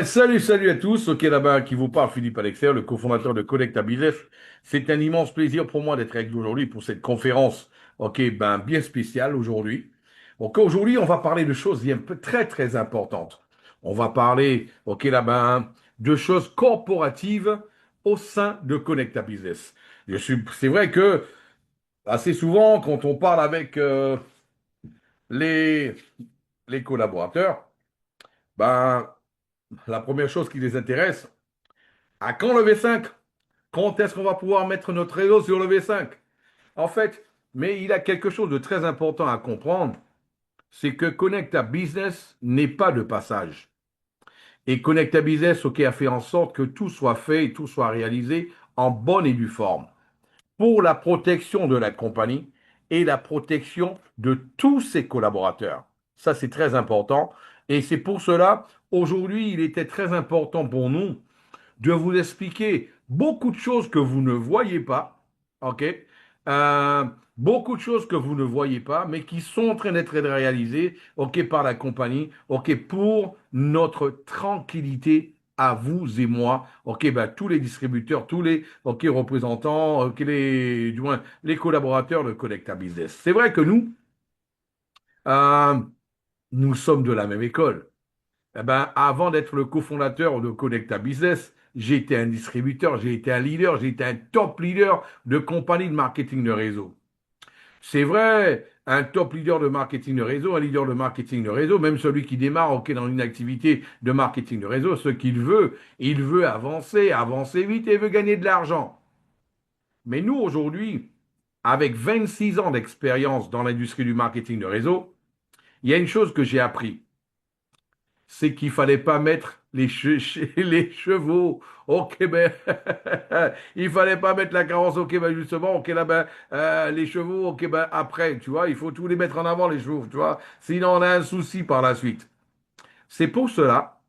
Salut à tous. Ok, là-bas, qui vous parle, Philippe Alexer, le cofondateur de Connect à Business. C'est un immense plaisir pour moi d'être avec vous aujourd'hui pour cette conférence, ok, bien spéciale aujourd'hui. Donc, aujourd'hui, on va parler de choses un peu très importantes. On va parler, ok, de choses corporatives au sein de Connect à Business. C'est vrai que, assez souvent, quand on parle avec, les, les collaborateurs, ben, la première chose qui les intéresse, à quand le V5? Quand est-ce qu'on va pouvoir mettre notre réseau sur le V5? En fait, mais il a quelque chose de très important à comprendre, c'est que Connect à Business n'est pas de passage. Et Connect à Business, ok, a fait en sorte que tout soit fait et tout soit réalisé en bonne et due forme pour la protection de la compagnie et la protection de tous ses collaborateurs. Ça, c'est très important. Et c'est pour cela, aujourd'hui, il était très important pour nous de vous expliquer beaucoup de choses que vous ne voyez pas, ok? Euh, Beaucoup de choses que vous ne voyez pas, mais qui sont en train d'être réalisées, ok, par la compagnie, ok, pour notre tranquillité à vous et moi, ok, tous les distributeurs, tous les, ok, représentants, ok, du moins, les collaborateurs de Connecta Business. C'est vrai que euh, nous sommes de la même école. Avant d'être le cofondateur de Connecta Business, j'ai été un distributeur, j'ai été un leader, j'ai été un top leader de compagnie de marketing de réseau. C'est vrai, un top leader de marketing de réseau, un leader de marketing de réseau, même celui qui démarre ok, dans une activité de marketing de réseau, ce qu'il veut, il veut avancer, avancer vite et veut gagner de l'argent. Mais nous, aujourd'hui, avec 26 ans d'expérience dans l'industrie du marketing de réseau, il y a une chose que j'ai appris, c'est qu'il fallait pas mettre les chevaux au Québec. Il fallait pas mettre la carrosse au Québec, justement. Ok, les chevaux au Québec après, tu vois. Il faut tous les mettre en avant, les chevaux, tu vois. Sinon, on a un souci par la suite. C'est pour cela,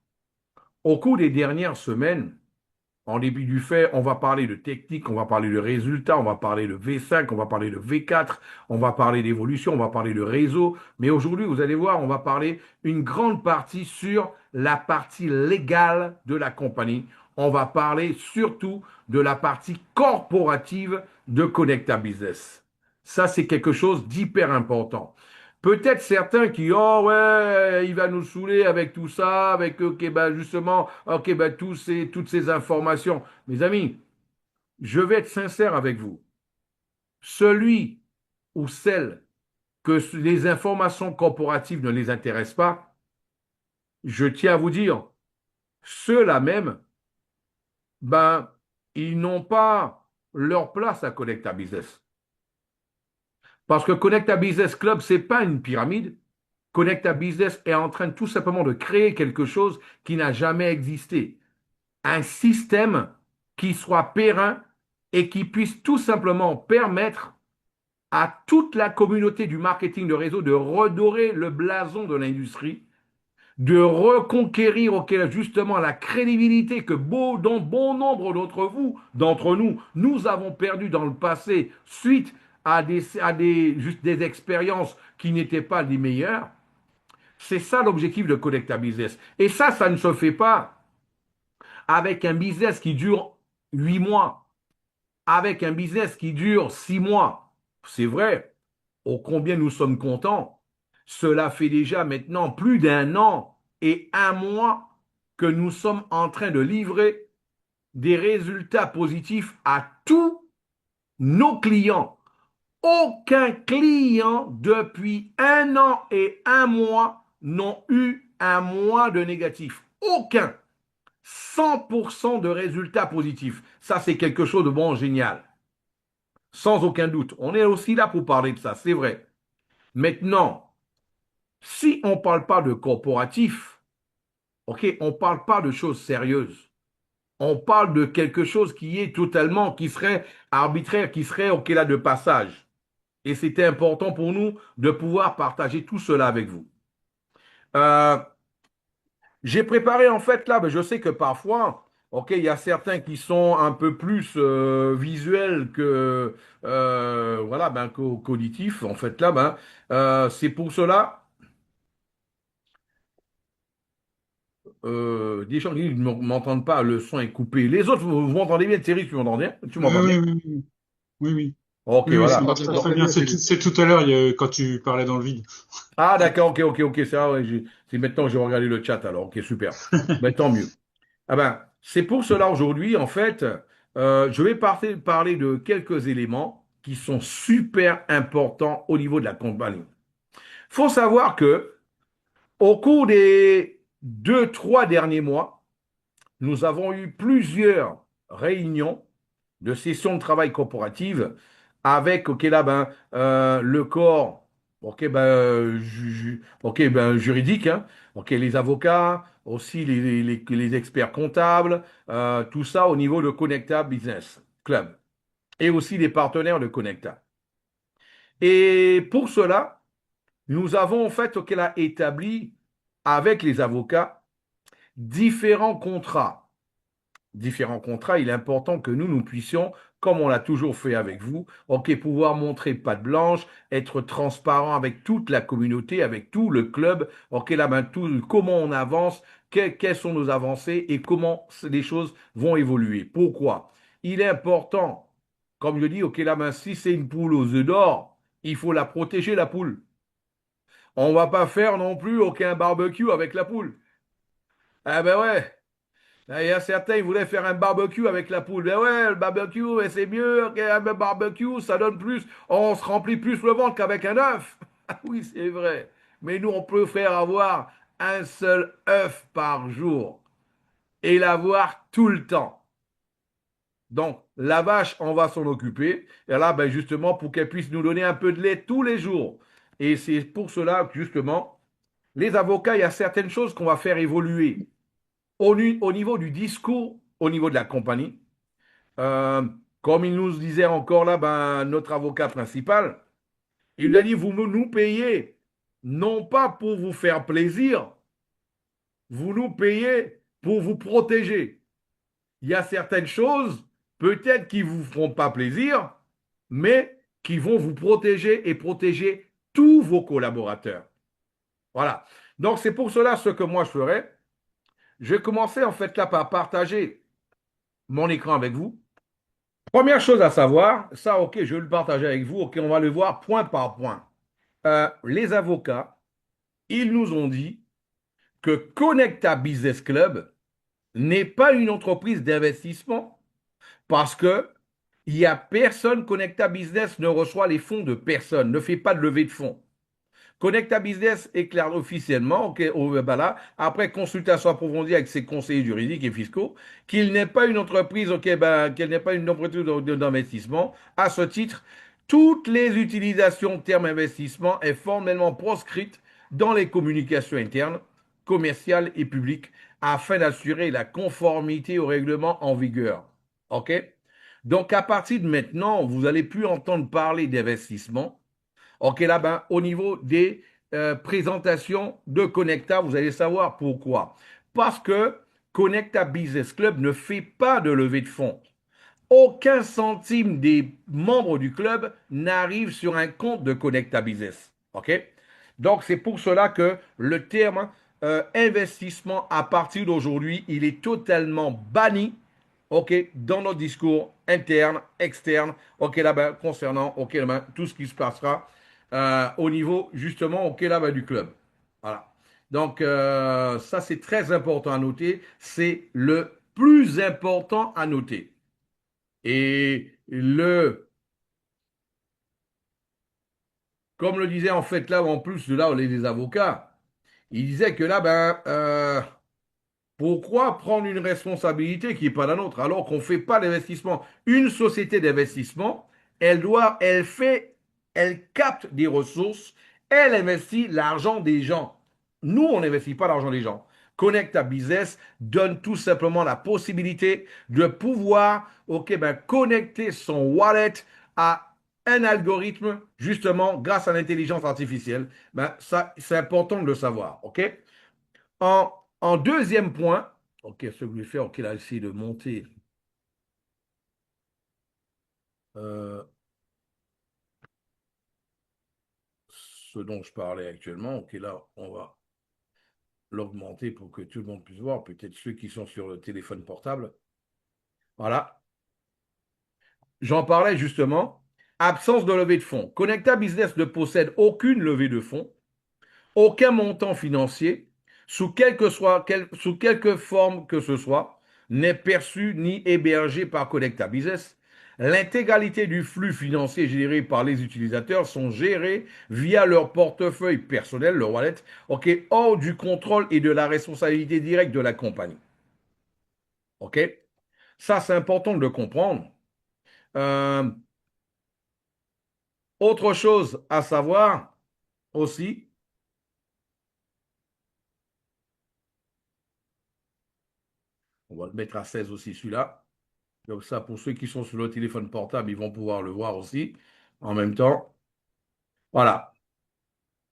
au cours des dernières semaines, en début du fait, on va parler de technique, on va parler de résultats, on va parler de V5, on va parler de V4, on va parler d'évolution, on va parler de réseau. Mais aujourd'hui, vous allez voir, on va parler une grande partie sur la partie légale de la compagnie. On va parler surtout de la partie corporative de Connecta Business. Ça, c'est quelque chose d'hyper important. Peut-être certains qui, oh ouais, il va nous saouler avec tout ça, avec, ok, justement, ok, toutes ces informations. Mes amis, je vais être sincère avec vous. Celui ou celle que les informations corporatives ne les intéressent pas, je tiens à vous dire, ceux-là même, ben, ils n'ont pas leur place à Connecta Business. Parce que Connecta Business Club, c'est pas une pyramide. Connecta Business est en train tout simplement de créer quelque chose qui n'a jamais existé. Un système qui soit périn et qui puisse tout simplement permettre à toute la communauté du marketing de réseau de redorer le blason de l'industrie, de reconquérir justement la crédibilité que dont bon nombre d'entre nous, nous avons perdu dans le passé suite juste des expériences qui n'étaient pas les meilleures. C'est ça l'objectif de Connecta Business. Et ça ne se fait pas avec un business qui dure 8 mois, avec un business qui dure 6 mois. C'est vrai, ô combien nous sommes contents. Cela fait déjà maintenant plus d'un an et un mois que nous sommes en train de livrer des résultats positifs à tous nos clients. Aucun client depuis un an et un mois n'ont eu un mois de négatif. Aucun. 100% de résultats positifs. Ça, c'est quelque chose de bon, génial. Sans aucun doute. On est aussi là pour parler de ça, c'est vrai. Maintenant, si on ne parle pas de corporatif, ok, on ne parle pas de choses sérieuses. On parle de quelque chose qui est totalement, qui serait arbitraire, qui serait, ok, là, de passage. Et c'était important pour nous de pouvoir partager tout cela avec vous. Euh, J'ai préparé en fait là, je sais que parfois, ok, il y a certains qui sont un peu plus visuels que voilà, qu'auditifs. En fait là, c'est pour cela. des gens qui ne m'entendent pas, le son est coupé. Les autres, vous m'entendez bien, Thierry, tu m'entends bien? Tu Oui, m'entends bien? oui, oui, oui, oui, oui, Ok, oui, oui, ça voilà. marche très Donc, très bien. C'est tout à l'heure, quand tu parlais dans le vide. ah, d'accord, ok, c'est ça. Ouais, c'est maintenant que j'ai regardé le chat, alors. Ok, super. Ben, tant mieux. Ah ben, c'est pour cela aujourd'hui, en fait, je vais parler de quelques éléments qui sont super importants au niveau de la compagnie. Faut savoir que au cours des 2, 3 derniers mois, nous avons eu plusieurs réunions de sessions de travail corporative avec, ok, là, ben, le corps, ok, ben, ok, ben, juridique, hein, ok, les avocats, aussi les experts comptables, tout ça au niveau de Connecta Business Club et aussi les partenaires de Connecta. Et pour cela, nous avons en fait, ok, là, établi avec les avocats différents contrats. Différents contrats, il est important que nous puissions, comme on l'a toujours fait avec vous, ok, pouvoir montrer patte blanche, être transparent avec toute la communauté, avec tout le club, ok, là, ben, tout, comment on avance, quelles sont nos avancées et comment les choses vont évoluer. Pourquoi? Il est important, comme je dis, ok, là, ben, si c'est une poule aux œufs d'or, il faut la protéger, la poule. On va pas faire non plus aucun barbecue avec la poule. Ah ben ouais, il y a certains, ils voulaient faire un barbecue avec la poule. Ben ouais, le barbecue, ouais, c'est mieux qu'un barbecue, ça donne plus, on se remplit plus le ventre qu'avec un œuf. Ah oui, c'est vrai. Mais nous, on peut faire avoir un seul œuf par jour et l'avoir tout le temps. Donc, la vache, on va s'en occuper. Et là, ben justement, pour qu'elle puisse nous donner un peu de lait tous les jours. Et c'est pour cela que, justement, les avocats, il y a certaines choses qu'on va faire évoluer au niveau du discours, au niveau de la compagnie. Euh, Comme il nous disait encore là, ben, notre avocat principal, il nous a dit, vous nous payez, non pas pour vous faire plaisir, vous nous payez pour vous protéger. Il y a certaines choses, peut-être qui ne vous feront pas plaisir, mais qui vont vous protéger et protéger tous vos collaborateurs. Voilà. Donc c'est pour cela ce que moi je ferai. Je vais commencer en fait là par partager mon écran avec vous. Première chose à savoir, ça, ok, je vais le partager avec vous, ok, on va le voir point par point. Les avocats, ils nous ont dit que Connecta Business Club n'est pas une entreprise d'investissement parce que il y a personne, Connecta Business ne reçoit les fonds de personne, ne fait pas de levée de fonds. Connecta Business éclaire officiellement, ben là, après consultation approfondie avec ses conseillers juridiques et fiscaux, qu'il n'est pas une entreprise, qu'elle n'est pas une entreprise d'investissement. À ce titre, toutes les utilisations de termes investissement est formellement proscrite dans les communications internes, commerciales et publiques afin d'assurer la conformité au règlement en vigueur. OK? Donc, à partir de maintenant, vous n'allez plus entendre parler d'investissement. OK, là, ben, au niveau des présentations de Connecta, vous allez savoir pourquoi. Parce que Connecta Business Club ne fait pas de levée de fonds. Aucun centime des membres du club n'arrive sur un compte de Connecta Business. OK? Donc, c'est pour cela que le terme investissement, à partir d'aujourd'hui, il est totalement banni, OK, dans notre discours interne, externe, OK, là-bas, concernant, OK, là-bas, tout ce qui se passera au niveau, justement, OK, là-bas, du club. Voilà. Donc, ça, c'est très important à noter. C'est le plus important à noter. Et comme le disait en fait là, en plus de là, les avocats, il disait que là, ben, pourquoi prendre une responsabilité qui n'est pas la nôtre alors qu'on ne fait pas d'investissement? Une société d'investissement, elle capte des ressources, elle investit l'argent des gens. Nous, on n'investit pas l'argent des gens. Connect à Business donne tout simplement la possibilité de pouvoir, ok, ben, connecter son wallet à un algorithme, justement, grâce à l'intelligence artificielle. Ben, ça, c'est important de le savoir, ok? En deuxième point, ok, ce que je vais faire, ok, là, essayer de monter euh, ce dont je parlais actuellement. Ok, là, on va l'augmenter pour que tout le monde puisse voir, peut-être ceux qui sont sur le téléphone portable. Voilà. J'en parlais justement. Absence de levée de fonds. Connecta Business ne possède aucune levée de fonds, aucun montant financier, sous quelque forme que ce soit, n'est perçu ni hébergé par Connecta Business. L'intégralité du flux financier généré par les utilisateurs sont gérés via leur portefeuille personnel, leur wallet, ok, hors du contrôle et de la responsabilité directe de la compagnie. Ok? Ça, c'est important de le comprendre. Euh, Autre chose à savoir aussi, on va le mettre à 16 aussi celui-là. Comme ça, pour ceux qui sont sur le téléphone portable, ils vont pouvoir le voir aussi en même temps. Voilà.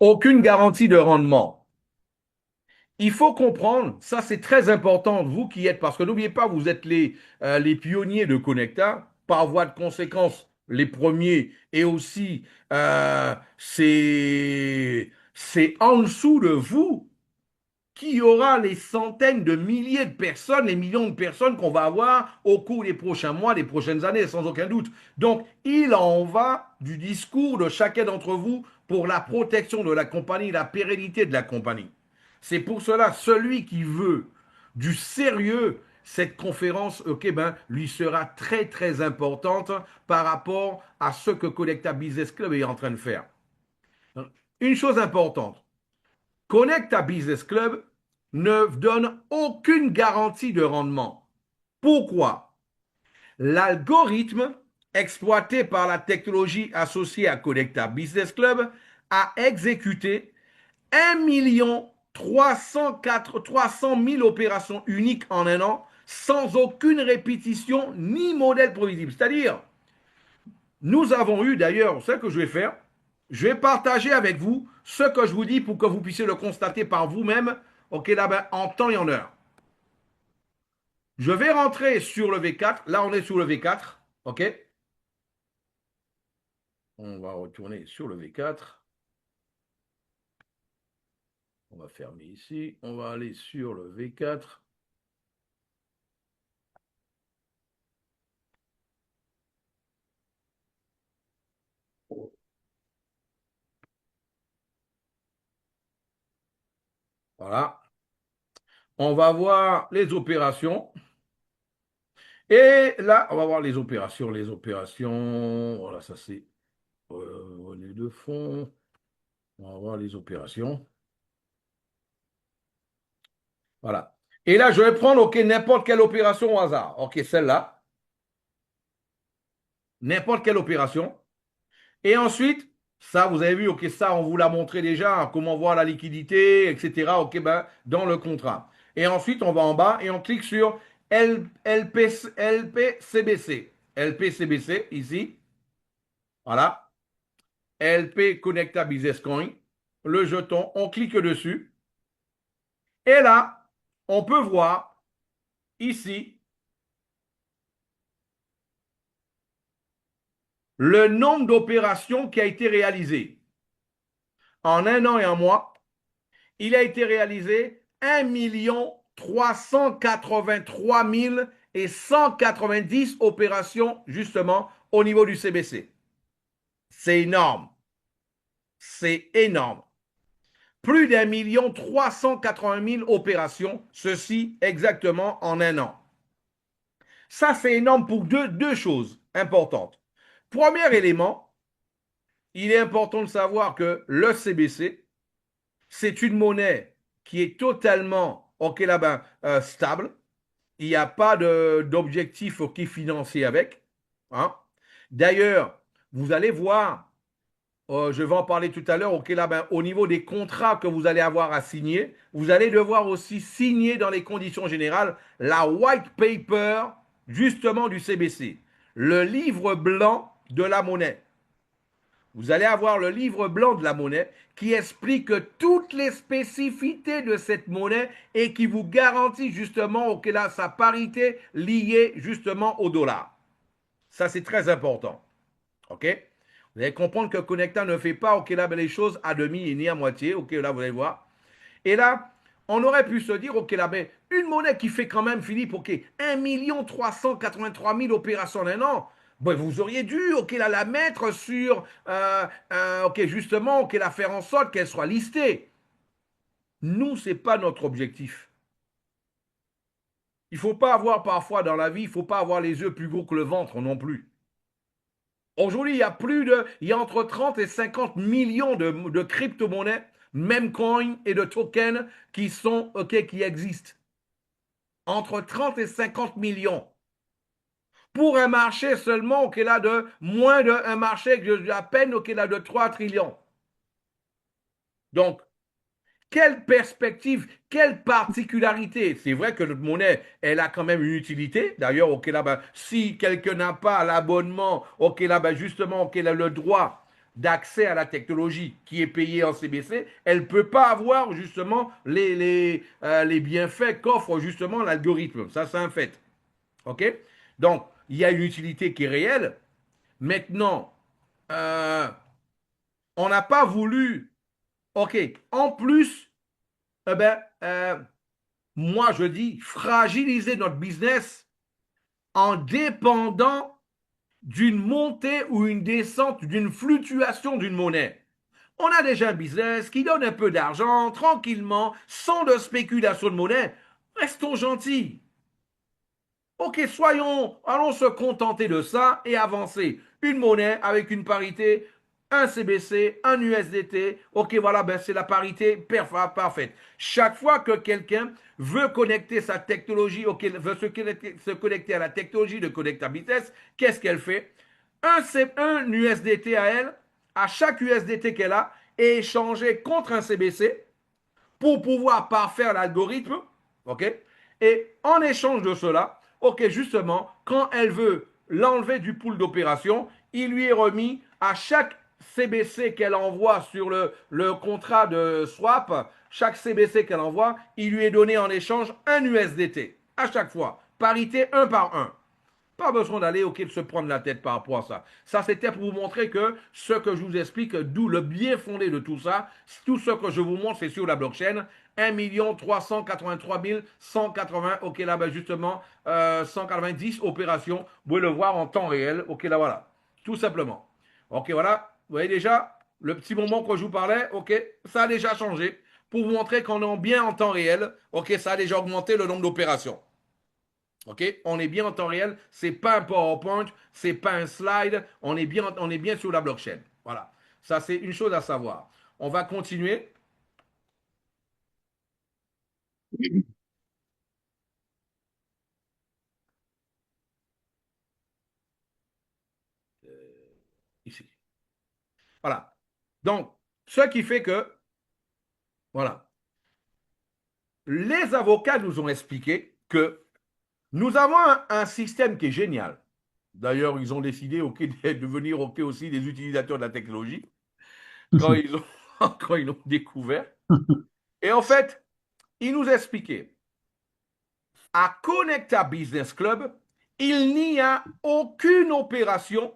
Aucune garantie de rendement. Il faut comprendre, ça c'est très important, vous qui êtes, parce que n'oubliez pas, vous êtes les pionniers de Connecta, par voie de conséquence, les premiers, et aussi c'est en dessous de vous qui aura les centaines de milliers de personnes, les millions de personnes qu'on va avoir au cours des prochains mois, des prochaines années, sans aucun doute. Donc, il en va du discours de chacun d'entre vous pour la protection de la compagnie, la pérennité de la compagnie. C'est pour cela, celui qui veut du sérieux, cette conférence, ok, ben, lui sera très très importante par rapport à ce que Connecta Business Club est en train de faire. Une chose importante, Connecta Business Club ne donne aucune garantie de rendement. Pourquoi? L'algorithme exploité par la technologie associée à Connecta Business Club a exécuté 1 300 000 opérations uniques en un an sans aucune répétition ni modèle prévisible. C'est-à-dire, nous avons eu d'ailleurs, ce que je vais faire, je vais partager avec vous ce que je vous dis pour que vous puissiez le constater par vous-même, ok, là, en temps et en heure. Je vais rentrer sur le V4. Là, on est sur le V4, ok. On va retourner sur le V4. On va fermer ici. On va aller sur le V4. Voilà. On va voir les opérations. Et là, on va voir les opérations. Les opérations. Voilà, ça c'est les deux fonds. On va voir les opérations. Voilà. Et là, je vais prendre, OK, n'importe quelle opération au hasard. OK, celle-là. N'importe quelle opération. Et ensuite, ça, vous avez vu, OK, ça, on vous l'a montré déjà, hein, comment voir la liquidité, etc. OK, ben, dans le contrat. Et ensuite, on va en bas et on clique sur LPCBC. LPCBC, ici. Voilà. LP Connecta Business Coin. Le jeton, on clique dessus. Et là, on peut voir ici le nombre d'opérations qui a été réalisé. En un an et un mois, il a été réalisé 1 383 190 opérations justement au niveau du CBC. C'est énorme. C'est énorme. Plus d'1 380 000 opérations, ceci exactement en un an. Ça, c'est énorme pour deux choses importantes. Premier élément, il est important de savoir que le CBC, c'est une monnaie qui est totalement, ok là-bas, stable. Il n'y a pas d'objectif financier avec. Hein. D'ailleurs, vous allez voir, je vais en parler tout à l'heure, ok là-bas, au niveau des contrats que vous allez avoir à signer, vous allez devoir aussi signer dans les conditions générales la white paper justement du CBC, le livre blanc de la monnaie. Vous allez avoir le livre blanc de la monnaie qui explique toutes les spécificités de cette monnaie et qui vous garantit justement que là, sa parité liée justement au dollar. Ça, c'est très important. OK? Vous allez comprendre que Connecta ne fait pas OK, là, les choses à demi et ni à moitié. OK, là, vous allez voir. Et là, On aurait pu se dire, OK, là, ben, une monnaie qui fait quand même, Philippe, OK, 1 383 000 opérations en un an. Ben, vous auriez dû, OK, là, la mettre sur, OK, justement, OK, la faire en sorte qu'elle soit listée. Nous, ce n'est pas notre objectif. Il ne faut pas avoir parfois dans la vie, il ne faut pas avoir les yeux plus gros que le ventre non plus. Aujourd'hui, il y a entre 30 et 50 millions de crypto-monnaies, même coins et de tokens qui sont, OK, qui existent. Entre 30 et 50 millions. Pour un marché seulement, OK, là, de moins d'un marché à peine, OK, là, de 3 trillions. Donc, quelle perspective, quelle particularité. C'est vrai que notre monnaie, elle a quand même une utilité. D'ailleurs, OK, là, ben, si quelqu'un n'a pas l'abonnement, OK, là, ben, justement, OK, là, le droit d'accès à la technologie qui est payé en CBC, elle ne peut pas avoir justement les bienfaits qu'offre justement l'algorithme. Ça, c'est un fait. OK? Donc, il y a une utilité qui est réelle. Maintenant, euh, on n'a pas voulu, OK, en plus, eh ben, moi je dis fragiliser notre business en dépendant d'une montée ou une descente, d'une fluctuation d'une monnaie. On a déjà un business qui donne un peu d'argent tranquillement, sans de spéculation de monnaie. Restons gentils. OK, allons se contenter de ça et avancer. Une monnaie avec une parité, un CBC, un USDT. OK, voilà, ben c'est la parité parfaite. Chaque fois que quelqu'un veut connecter sa technologie, OK, veut se connecter à la technologie de Connecta Business, qu'est-ce qu'elle fait? Un USDT à elle, à chaque USDT qu'elle a, est échangé contre un CBC pour pouvoir parfaire l'algorithme, ok? Et en échange de cela, ok, justement, quand elle veut l'enlever du pool d'opération, il lui est remis à chaque CBC qu'elle envoie sur le contrat de swap, chaque CBC qu'elle envoie, il lui est donné en échange un USDT à chaque fois, parité un par un. Pas besoin d'aller, ok, de se prendre la tête par rapport à ça. Ça, c'était pour vous montrer que ce que je vous explique, d'où le bien fondé de tout ça, tout ce que je vous montre, c'est sur la blockchain. 1 383 180, ok, là, ben justement, 190 opérations. Vous pouvez le voir en temps réel, ok, là, voilà. Tout simplement. Ok, voilà. Vous voyez déjà, le petit moment que je vous parlais, ok, ça a déjà changé. Pour vous montrer qu'on est bien en temps réel, ok, ça a déjà augmenté le nombre d'opérations. OK? On est bien en temps réel. C'est pas un PowerPoint, c'est pas un slide. On est bien sur la blockchain. Voilà. Ça, c'est une chose à savoir. On va continuer. Ici. Voilà. Donc, ce qui fait que, voilà, les avocats nous ont expliqué que nous avons un système qui est génial. D'ailleurs, ils ont décidé ok, de devenir ok, aussi des utilisateurs de la technologie quand ils ont, quand ils l'ont découvert. Et en fait, ils nous expliquaient à Connecta Business Club, il n'y a aucune opération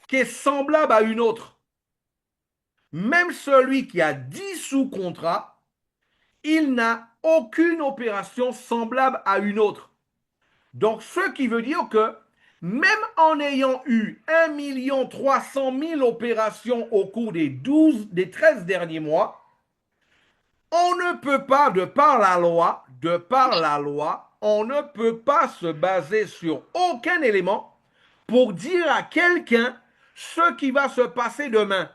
qui est semblable à une autre. Même celui qui a 10 sous-contrats, il n'a aucune opération semblable à une autre. Donc, ce qui veut dire que même en ayant eu 1 300 000 opérations au cours des 13 derniers mois, on ne peut pas, de par la loi, on ne peut pas se baser sur aucun élément pour dire à quelqu'un ce qui va se passer demain.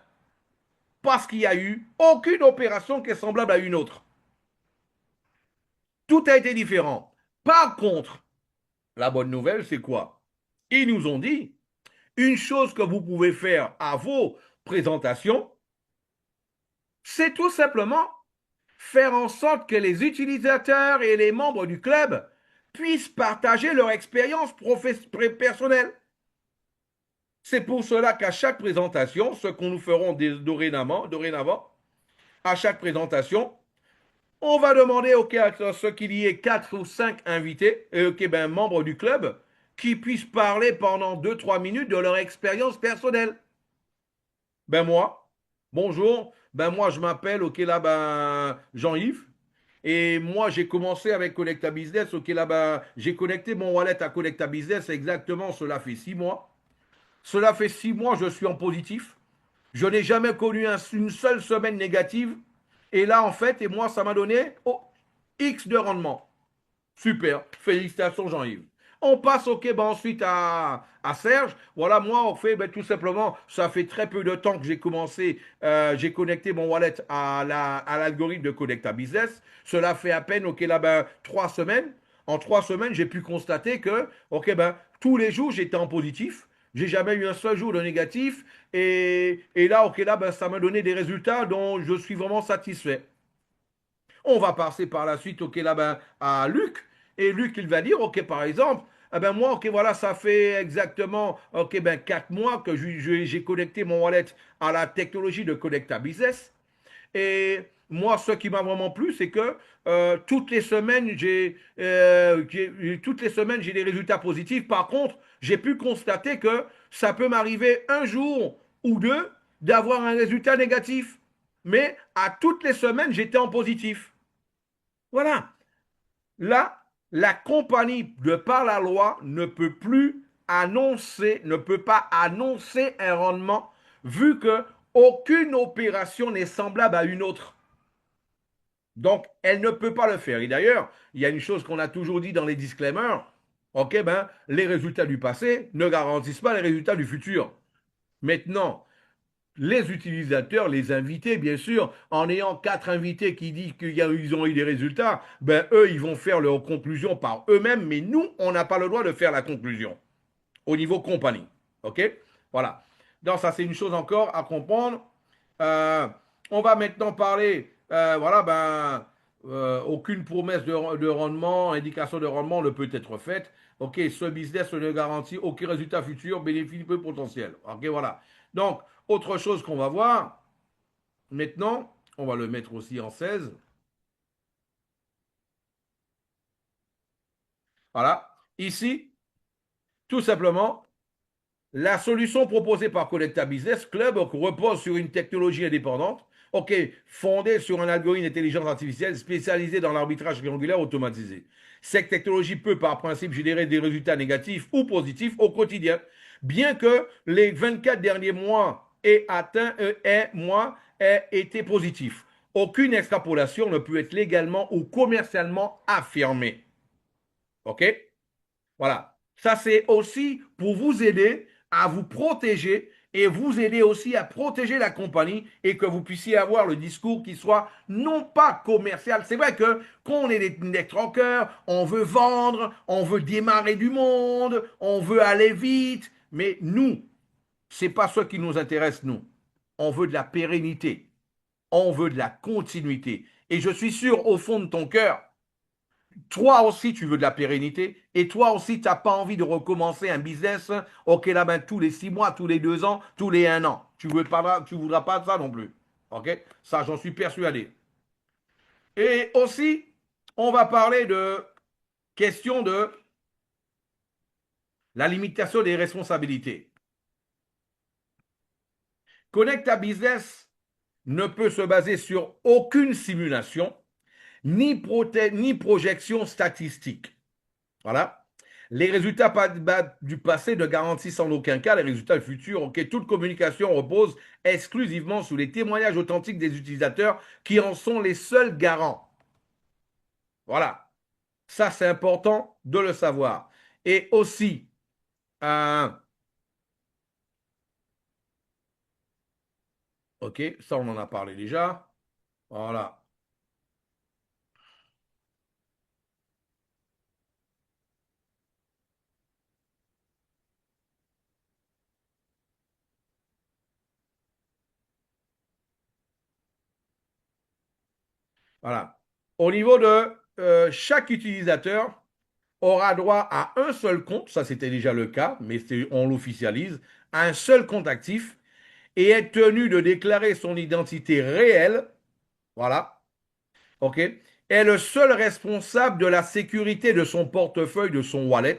Parce qu'il n'y a eu aucune opération qui est semblable à une autre. Tout a été différent. Par contre, la bonne nouvelle, c'est quoi? Ils nous ont dit, une chose que vous pouvez faire à vos présentations, c'est tout simplement faire en sorte que les utilisateurs et les membres du club puissent partager leur expérience personnelle. C'est pour cela qu'à chaque présentation, ce qu'on nous ferons dorénavant, à chaque présentation, on va demander à ce qu'il y ait 4 ou 5 invités, membres du club, qui puissent parler pendant 2 3 minutes de leur expérience personnelle. Ben moi, bonjour, ben moi je m'appelle, Jean-Yves, Et moi, j'ai commencé avec Connecta Business. Ok, là-bas, j'ai connecté mon wallet à Connecta Business. Exactement, cela fait 6 mois. Cela fait 6 mois, je suis en positif. Je n'ai jamais connu une seule semaine négative. Et là, en fait, et moi, ça m'a donné X de rendement. Super. Félicitations, Jean-Yves. On passe ensuite à Serge. Voilà, moi, on fait tout simplement, ça fait très peu de temps que j'ai commencé, j'ai connecté mon wallet à l'algorithme de Connecta Business. Cela fait à peine, 3 semaines. En 3 semaines, j'ai pu constater que, tous les jours, j'étais en positif. J'ai jamais eu un seul jour de négatif. Et là, ça m'a donné des résultats dont je suis vraiment satisfait. On va passer par la suite, à Luc. Et Luc, il va dire, par exemple, moi, voilà, ça fait exactement, 4 mois que j'ai connecté mon wallet à la technologie de Connecta Business. Et moi, ce qui m'a vraiment plu, c'est que toutes les semaines, j'ai des résultats positifs. Par contre, j'ai pu constater que ça peut m'arriver un jour ou deux d'avoir un résultat négatif. Mais à toutes les semaines, j'étais en positif. Voilà. Là, la compagnie, de par la loi, ne peut pas annoncer un rendement vu que aucune opération n'est semblable à une autre. Donc, elle ne peut pas le faire. Et d'ailleurs, il y a une chose qu'on a toujours dit dans les disclaimers. Les résultats du passé ne garantissent pas les résultats du futur. Maintenant, les utilisateurs, les invités, bien sûr, en ayant 4 invités qui disent qu'ils ont eu des résultats, eux, ils vont faire leurs conclusions par eux-mêmes, mais nous, on n'a pas le droit de faire la conclusion au niveau compagnie. OK? Voilà. Donc, ça, c'est une chose encore à comprendre. Euh, on va maintenant parler, aucune promesse de rendement, indication de rendement ne peut être faite. OK, ce business ne garantit aucun résultat futur, bénéfice peu potentiel. OK, voilà. Donc, autre chose qu'on va voir, maintenant, on va le mettre aussi en 16. Voilà. Ici, tout simplement, la solution proposée par Connecta Business Club repose sur une technologie indépendante, fondée sur un algorithme d'intelligence artificielle spécialisé dans l'arbitrage triangulaire automatisé. Cette technologie peut, par principe, générer des résultats négatifs ou positifs au quotidien, bien que les 24 derniers mois aient été positifs. Aucune extrapolation ne peut être légalement ou commercialement affirmée. OK? Voilà. Ça, c'est aussi pour vous aider à vous protéger et vous aider aussi à protéger la compagnie et que vous puissiez avoir le discours qui soit non pas commercial. C'est vrai que quand on est des networkers, on veut vendre, on veut démarrer du monde, on veut aller vite, mais nous, c'est pas ce qui nous intéresse, nous. On veut de la pérennité, on veut de la continuité. Et je suis sûr au fond de ton cœur, toi aussi, tu veux de la pérennité et toi aussi, tu n'as pas envie de recommencer un business, tous les 6 mois, tous les 2 ans, tous les 1 an. Tu ne voudras pas de ça non plus. OK? Ça, j'en suis persuadé. Et aussi, on va parler de question de la limitation des responsabilités. Connect ta business ne peut se baser sur aucune simulation, ni projection statistique. Voilà. Les résultats du passé ne garantissent en aucun cas les résultats futurs. Toute communication repose exclusivement sur les témoignages authentiques des utilisateurs qui en sont les seuls garants. Voilà. Ça, c'est important de le savoir. Et aussi, ça, on en a parlé déjà. Voilà. Voilà. Au niveau de chaque utilisateur, aura droit à un seul compte, ça c'était déjà le cas, mais on l'officialise, à un seul compte actif et est tenu de déclarer son identité réelle, voilà, OK, est le seul responsable de la sécurité de son portefeuille, de son wallet,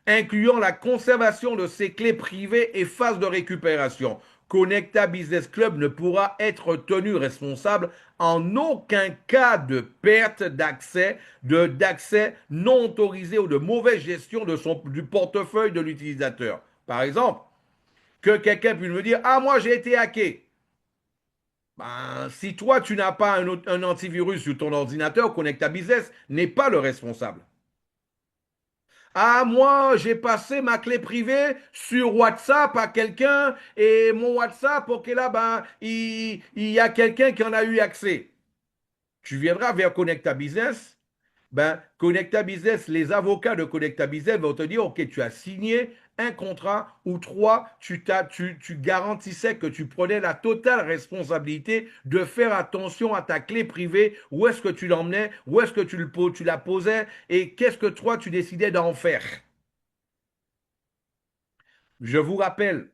incluant la conservation de ses clés privées et phases de récupération. Connecta Business Club ne pourra être tenu responsable en aucun cas de perte d'accès, d'accès non autorisé ou de mauvaise gestion du portefeuille de l'utilisateur. Par exemple, que quelqu'un puisse me dire, ah, moi j'ai été hacké. Ben, si toi tu n'as pas un antivirus sur ton ordinateur, Connecta Business n'est pas le responsable. Ah, moi, j'ai passé ma clé privée sur WhatsApp à quelqu'un et mon WhatsApp, ok, là, ben, il y a quelqu'un qui en a eu accès. Tu viendras vers Connecta Business. Ben, Connecta Business, les avocats de Connecta Business vont te dire, ok, tu as signé un contrat ou trois, tu garantissais que tu prenais la totale responsabilité de faire attention à ta clé privée, où est-ce que tu l'emmenais, où est-ce que tu la posais et qu'est-ce que toi tu décidais d'en faire. Je vous rappelle,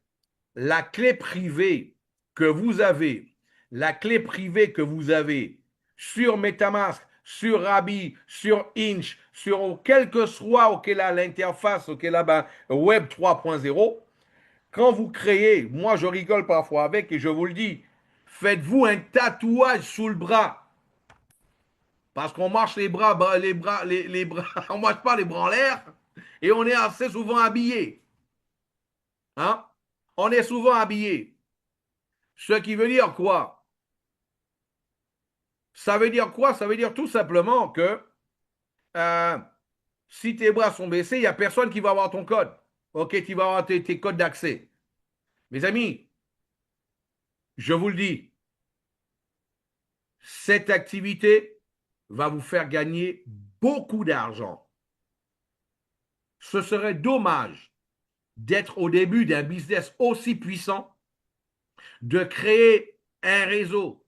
la clé privée que vous avez, la clé privée que vous avez sur MetaMask, sur Rabi, sur Inch, sur quel que soit l'interface ben, Web 3.0, quand vous créez, moi je rigole parfois avec et je vous le dis, faites-vous un tatouage sous le bras. Parce qu'on marche les bras, on marche pas les bras en l'air et on est assez souvent habillé. Hein? On est souvent habillé. Ce qui veut dire quoi? Ça veut dire quoi? Ça veut dire tout simplement que euh, si tes bras sont baissés, il n'y a personne qui va avoir ton code. Ok, tu vas avoir tes codes d'accès. Mes amis, je vous le dis, cette activité va vous faire gagner beaucoup d'argent. Ce serait dommage d'être au début d'un business aussi puissant, de créer un réseau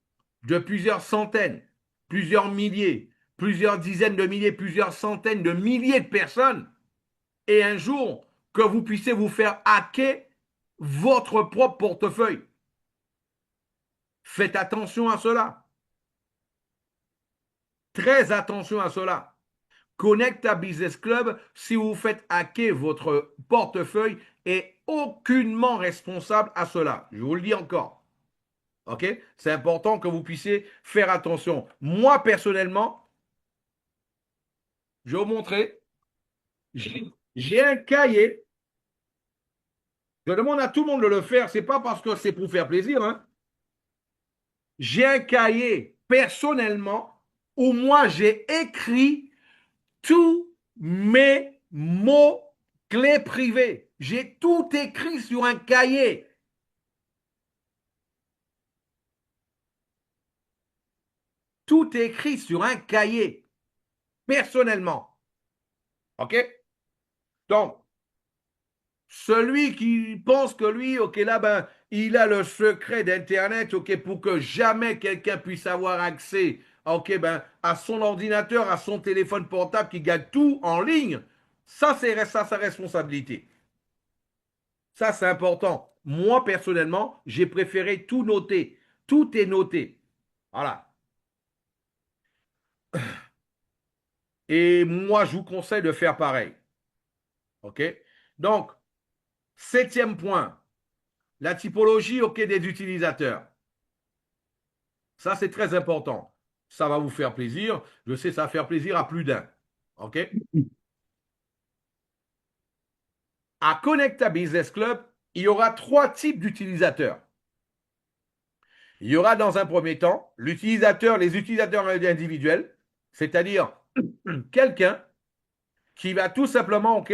de plusieurs centaines, plusieurs milliers, plusieurs dizaines de milliers, plusieurs centaines de milliers de personnes, et un jour que vous puissiez vous faire hacker votre propre portefeuille. Faites attention à cela. Très attention à cela. Connecta Business Club, si vous faites hacker votre portefeuille, est aucunement responsable à cela. Je vous le dis encore. OK? C'est important que vous puissiez faire attention. Moi, personnellement, je vais vous montrer. J'ai un cahier. Je demande à tout le monde de le faire. Ce n'est pas parce que c'est pour faire plaisir. Hein. J'ai un cahier, personnellement, où moi, j'ai écrit tous mes mots clés privés. J'ai tout écrit sur un cahier. Tout écrit sur un cahier, personnellement. OK? Donc, celui qui pense que lui, OK, là, ben, il a le secret d'Internet, OK, pour que jamais quelqu'un puisse avoir accès, OK, ben, à son ordinateur, à son téléphone portable, qui gagne tout en ligne, ça, c'est ça, sa responsabilité. Ça, c'est important. Moi, personnellement, j'ai préféré tout noter. Tout est noté. Voilà. Et moi, je vous conseille de faire pareil. OK? Donc, septième point, la typologie OK, des utilisateurs. Ça, c'est très important. Ça va vous faire plaisir. Je sais, ça va faire plaisir à plus d'un. OK? À Connecta Business Club, il y aura trois types d'utilisateurs. Il y aura dans un premier temps les utilisateurs individuels, c'est-à-dire quelqu'un qui va tout simplement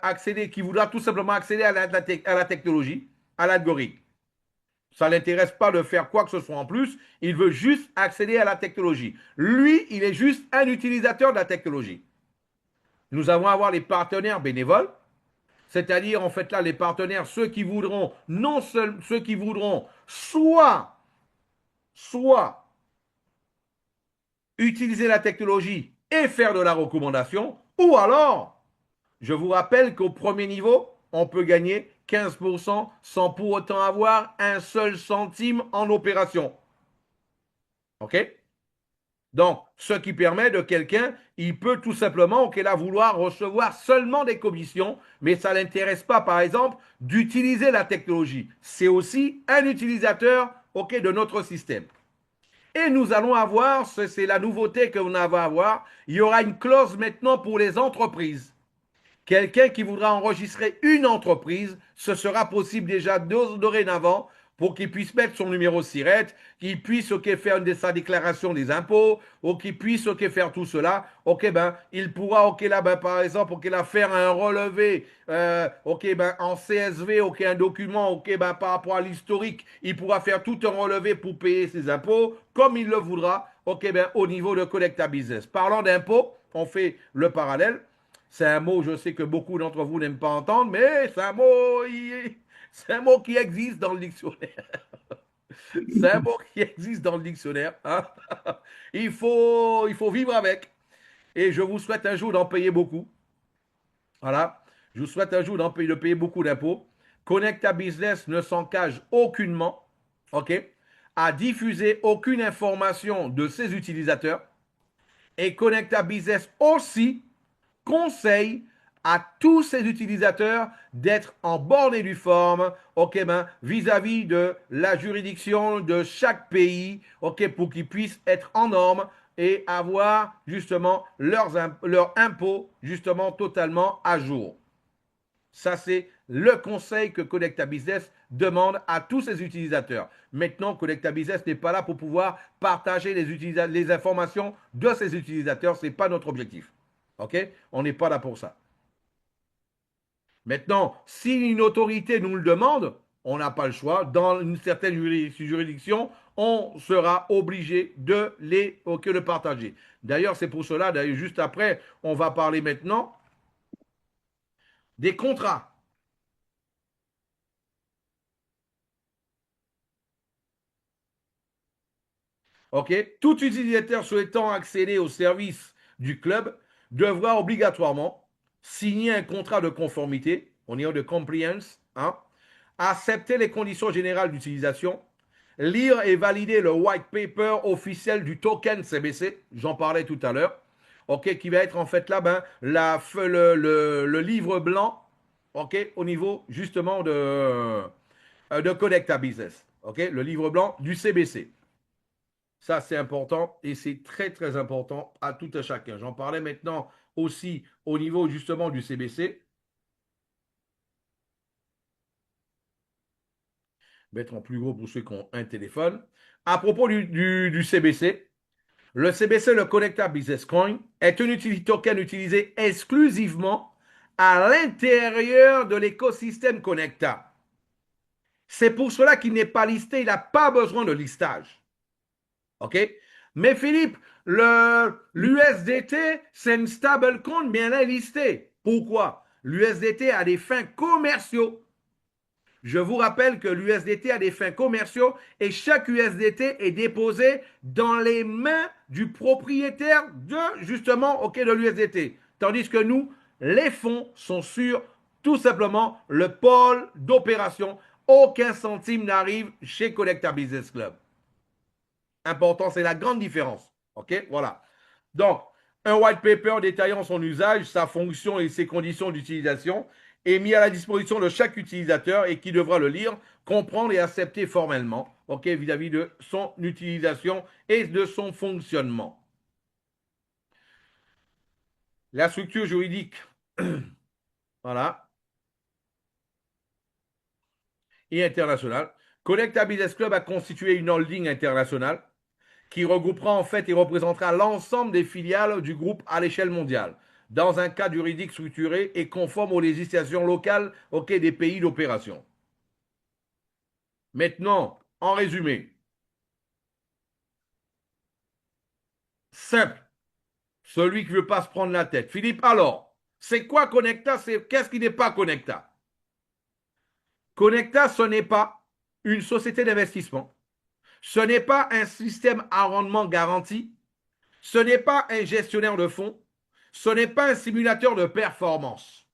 accéder, qui voudra tout simplement accéder à la technologie, à l'algorithme. Ça ne l'intéresse pas de faire quoi que ce soit en plus, il veut juste accéder à la technologie. Lui, il est juste un utilisateur de la technologie. Nous allons avoir les partenaires bénévoles, c'est-à-dire en fait là les partenaires, ceux qui voudront, non seulement ceux qui voudront soit utiliser la technologie et faire de la recommandation, ou alors, je vous rappelle qu'au premier niveau, on peut gagner 15% sans pour autant avoir un seul centime en opération. OK? Donc, ce qui permet de quelqu'un, il peut tout simplement, ok, là, vouloir recevoir seulement des commissions, mais ça ne l'intéresse pas, par exemple, d'utiliser la technologie. C'est aussi un utilisateur, ok, de notre système. Et nous allons avoir, c'est la nouveauté que nous allons avoir, il y aura une clause maintenant pour les entreprises. Quelqu'un qui voudra enregistrer une entreprise, ce sera possible déjà dorénavant pour qu'il puisse mettre son numéro SIRET, qu'il puisse faire sa déclaration des impôts, ou qu'il puisse faire tout cela. Ok, ben, il pourra, ok, là, ben, par exemple, ok, là, faire un relevé, ok, ben, en CSV, ok, un document, ok, ben, par rapport à l'historique, il pourra faire tout un relevé pour payer ses impôts, comme il le voudra, ok, ben, au niveau de Collecta Business. Parlant d'impôts, on fait le parallèle. C'est un mot, je sais que beaucoup d'entre vous n'aiment pas entendre, mais c'est un mot qui existe dans le dictionnaire. C'est un mot qui existe dans le dictionnaire, hein. Il faut vivre avec. Et je vous souhaite un jour d'en payer beaucoup. Voilà. Je vous souhaite un jour de payer beaucoup d'impôts. Connecta Business ne s'engage aucunement, ok, à diffuser aucune information de ses utilisateurs. Et Connecta Business aussi conseille à tous ces utilisateurs d'être en bonne et due forme, ok, ben, vis-à-vis de la juridiction de chaque pays, ok, pour qu'ils puissent être en norme et avoir justement leurs impôts justement totalement à jour. Ça, c'est le conseil que Connecta Business demande à tous ses utilisateurs. Maintenant, Connecta Business n'est pas là pour pouvoir partager les informations de ses utilisateurs. Ce n'est pas notre objectif. OK? On n'est pas là pour ça. Maintenant, si une autorité nous le demande, on n'a pas le choix. Dans une certaine juridiction, on sera obligé de le partager. D'ailleurs, c'est pour cela, d'ailleurs, juste après, on va parler maintenant des contrats. OK? Tout utilisateur souhaitant accéder aux services du club devra obligatoirement signer un contrat de conformité, au niveau de compliance, hein, accepter les conditions générales d'utilisation, lire et valider le white paper officiel du token CBC, j'en parlais tout à l'heure, ok, qui va être en fait là, ben, le livre blanc, ok, au niveau justement de Connecta Business, ok, le livre blanc du CBC. Ça, c'est important et c'est très, très important à tout un chacun. J'en parlais maintenant aussi au niveau justement du CBC. Mettre en plus gros pour ceux qui ont un téléphone. À propos du CBC, le CBC, le Connecta Business Coin, est un token utilisé exclusivement à l'intérieur de l'écosystème Connecta. C'est pour cela qu'il n'est pas listé, il n'a pas besoin de listage. OK? Mais Philippe, l'USDT, c'est une stablecoin, mais elle est listée. Pourquoi? L'USDT a des fins commerciaux. Je vous rappelle que l'USDT a des fins commerciaux et chaque USDT est déposé dans les mains du propriétaire de justement OK de l'USDT. Tandis que nous, les fonds sont sur tout simplement le pôle d'opération. Aucun centime n'arrive chez Collecta Business Club. Important, c'est la grande différence. OK? Voilà. Donc, un white paper détaillant son usage, sa fonction et ses conditions d'utilisation est mis à la disposition de chaque utilisateur et qui devra le lire, comprendre et accepter formellement, OK, vis-à-vis de son utilisation et de son fonctionnement. La structure juridique, voilà, et internationale. Connecta Business Club a constitué une holding internationale qui regroupera en fait et représentera l'ensemble des filiales du groupe à l'échelle mondiale, dans un cadre juridique structuré et conforme aux législations locales auxquelles des pays d'opération. Maintenant, en résumé, simple, celui qui ne veut pas se prendre la tête. Philippe, alors, c'est quoi Connecta? Qu'est-ce qui n'est pas Connecta? Connecta, ce n'est pas une société d'investissement. Ce n'est pas un système à rendement garanti. Ce n'est pas un gestionnaire de fonds. Ce n'est pas un simulateur de performance.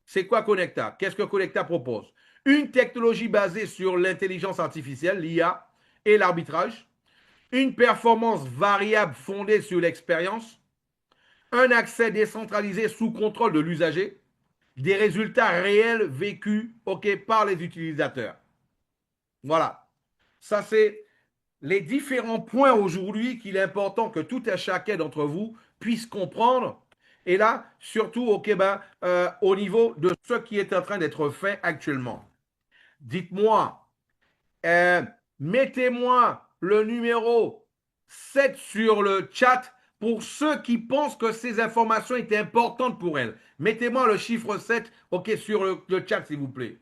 C'est quoi Connecta? Qu'est-ce que Connecta propose? Une technologie basée sur l'intelligence artificielle, l'IA, et l'arbitrage, une performance variable fondée sur l'expérience, un accès décentralisé sous contrôle de l'usager, des résultats réels vécus par les utilisateurs. Voilà. Ça, c'est les différents points aujourd'hui qu'il est important que tout un chacun d'entre vous puisse comprendre. Et là, surtout au niveau de ce qui est en train d'être fait actuellement. Dites-moi, euh, mettez-moi le numéro 7 sur le chat pour ceux qui pensent que ces informations étaient importantes pour elles. Mettez-moi le chiffre 7 sur le chat, s'il vous plaît.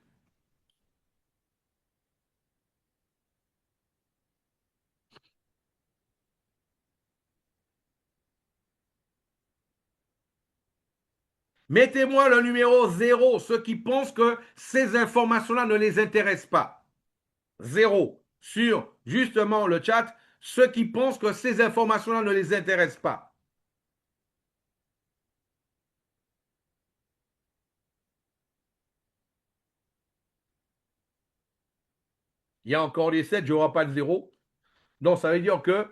Mettez-moi le numéro 0, ceux qui pensent que ces informations-là ne les intéressent pas. 0 sur justement le chat, ceux qui pensent que ces informations-là ne les intéressent pas. Il y a encore des 7, je n'aurai pas de 0. Donc, ça veut dire que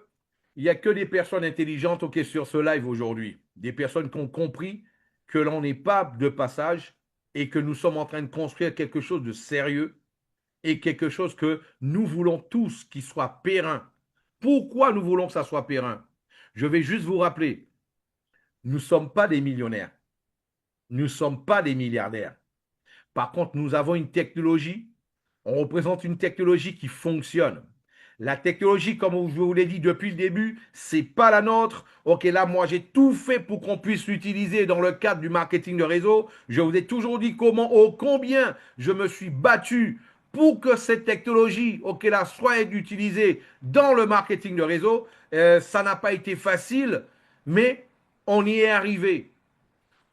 il n'y a que des personnes intelligentes sur ce live aujourd'hui. Des personnes qui ont compris que l'on n'est pas de passage et que nous sommes en train de construire quelque chose de sérieux et quelque chose que nous voulons tous qui soit périn. Pourquoi nous voulons que ça soit périn? Je vais juste vous rappeler, nous ne sommes pas des millionnaires. Nous ne sommes pas des milliardaires. Par contre, nous avons une technologie, on représente une technologie qui fonctionne. La technologie, comme je vous l'ai dit depuis le début, c'est pas la nôtre. Ok, là, moi, j'ai tout fait pour qu'on puisse l'utiliser dans le cadre du marketing de réseau. Je vous ai toujours dit comment, combien je me suis battu pour que cette technologie, là, soit utilisée dans le marketing de réseau. Ça n'a pas été facile, mais on y est arrivé.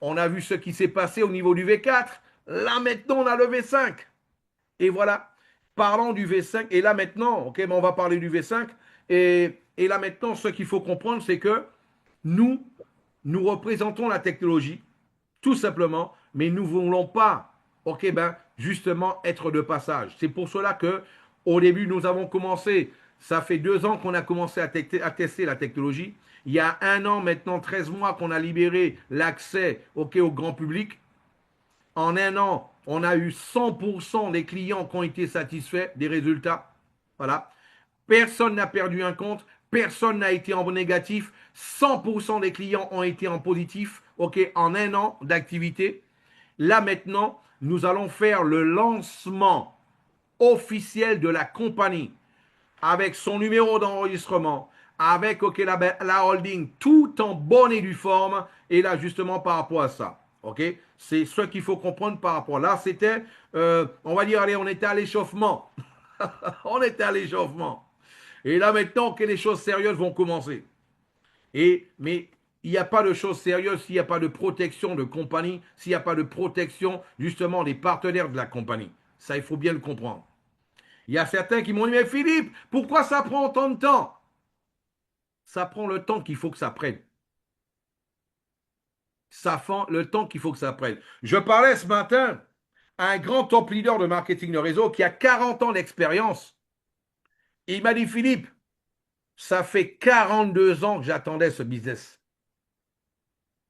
On a vu ce qui s'est passé au niveau du V4. Là, maintenant, on a le V5. Et voilà, parlons du V5. Et là maintenant, on va parler du V5. Et là maintenant, ce qu'il faut comprendre, c'est que nous, nous représentons la technologie, tout simplement, mais nous ne voulons pas, justement, être de passage. C'est pour cela que, au début, nous avons commencé, ça fait 2 ans qu'on a commencé à tester la technologie. Il y a 1 an, maintenant 13 mois, qu'on a libéré l'accès au grand public. En 1 an, on a eu 100% des clients qui ont été satisfaits des résultats. Voilà. Personne n'a perdu un compte, personne n'a été en négatif, 100% des clients ont été en positif, en 1 an d'activité. Là maintenant, nous allons faire le lancement officiel de la compagnie avec son numéro d'enregistrement, avec la holding, tout en bonne et due forme. Et là, justement, par rapport à ça, c'est ce qu'il faut comprendre par rapport. Là, c'était, on va dire, allez, on était à l'échauffement. On était à l'échauffement. Et là, maintenant, que les choses sérieuses vont commencer. Mais il n'y a pas de choses sérieuses s'il n'y a pas de protection de compagnie, s'il n'y a pas de protection, justement, des partenaires de la compagnie. Ça, il faut bien le comprendre. Il y a certains qui m'ont dit, mais Philippe, pourquoi ça prend autant de temps? Ça prend le temps qu'il faut que ça prenne. Ça prend le temps qu'il faut que ça prenne. Je parlais ce matin à un grand top leader de marketing de réseau qui a 40 ans d'expérience. Il m'a dit, Philippe, ça fait 42 ans que j'attendais ce business.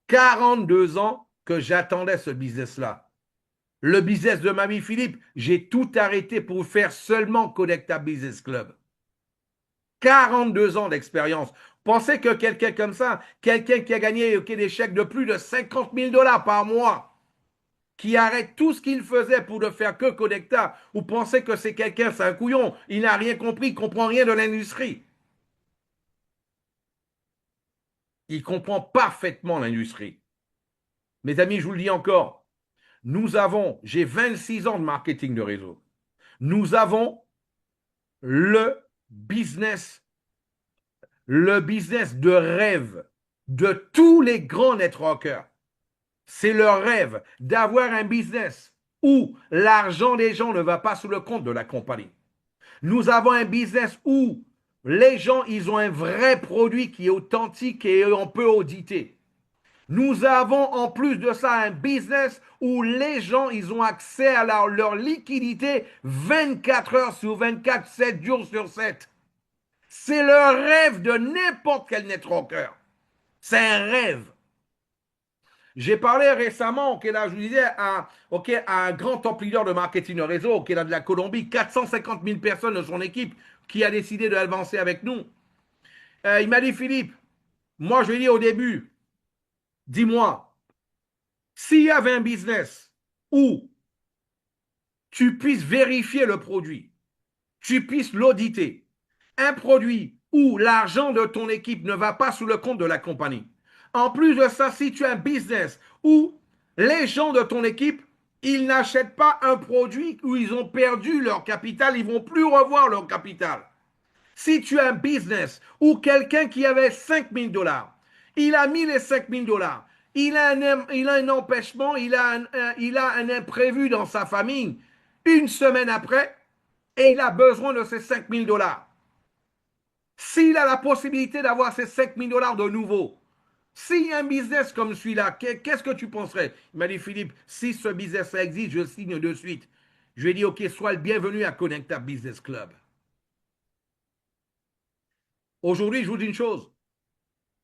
42 ans que j'attendais ce business-là. Le business de ma vie, Philippe, j'ai tout arrêté pour faire seulement Connecta Business Club. 42 ans d'expérience. Pensez que quelqu'un comme ça, quelqu'un qui a gagné des chèques de plus de 50 000 $ par mois, qui arrête tout ce qu'il faisait pour ne faire que Connecta, vous pensez que c'est quelqu'un, c'est un couillon, il n'a rien compris, il ne comprend rien de l'industrie. Il comprend parfaitement l'industrie. Mes amis, je vous le dis encore, j'ai 26 ans de marketing de réseau. Nous avons le business de rêve de tous les grands networkers. C'est leur rêve d'avoir un business où l'argent des gens ne va pas sous le compte de la compagnie. Nous avons un business où les gens, ils ont un vrai produit qui est authentique et on peut auditer. Nous avons en plus de ça un business où les gens, ils ont accès à leur liquidité 24 heures sur 24, 7 jours sur 7. C'est le rêve de n'importe quel networker. C'est un rêve. J'ai parlé récemment, ok, là, je vous disais, à un grand top leader de marketing de réseau, ok, là, de la Colombie, 450 000 personnes de son équipe qui a décidé d'avancer avec nous. Il m'a dit, Philippe, moi, je lui ai dit au début, dis-moi, s'il y avait un business où tu puisses vérifier le produit, tu puisses l'auditer, un produit où l'argent de ton équipe ne va pas sous le compte de la compagnie. En plus de ça, si tu as un business où les gens de ton équipe, ils n'achètent pas un produit où ils ont perdu leur capital, ils vont plus revoir leur capital. Si tu as un business où quelqu'un qui avait 5 000 $, il a mis les 5 000 $, il a un empêchement, il a un imprévu dans sa famille, une semaine après, et il a besoin de ces 5 000 $. S'il a la possibilité d'avoir ces 5 000 $ de nouveau, s'il y a un business comme celui-là, qu'est-ce que tu penserais? Il m'a dit, Philippe, si ce business existe, je signe de suite. Je lui ai dit, OK, sois le bienvenu à Connecta Business Club. Aujourd'hui, je vous dis une chose.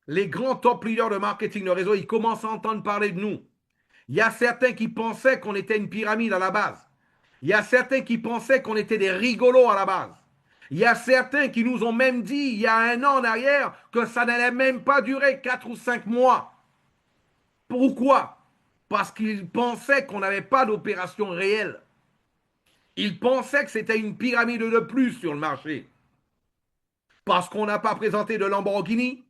Les grands top leaders de marketing de réseau, ils commencent à entendre parler de nous. Il y a certains qui pensaient qu'on était une pyramide à la base. Il y a certains qui pensaient qu'on était des rigolos à la base. Il y a certains qui nous ont même dit, il y a un an en arrière, que ça n'allait même pas durer 4 ou 5 mois. Pourquoi? Parce qu'ils pensaient qu'on n'avait pas d'opération réelle. Ils pensaient que c'était une pyramide de plus sur le marché. Parce qu'on n'a pas présenté de Lamborghini,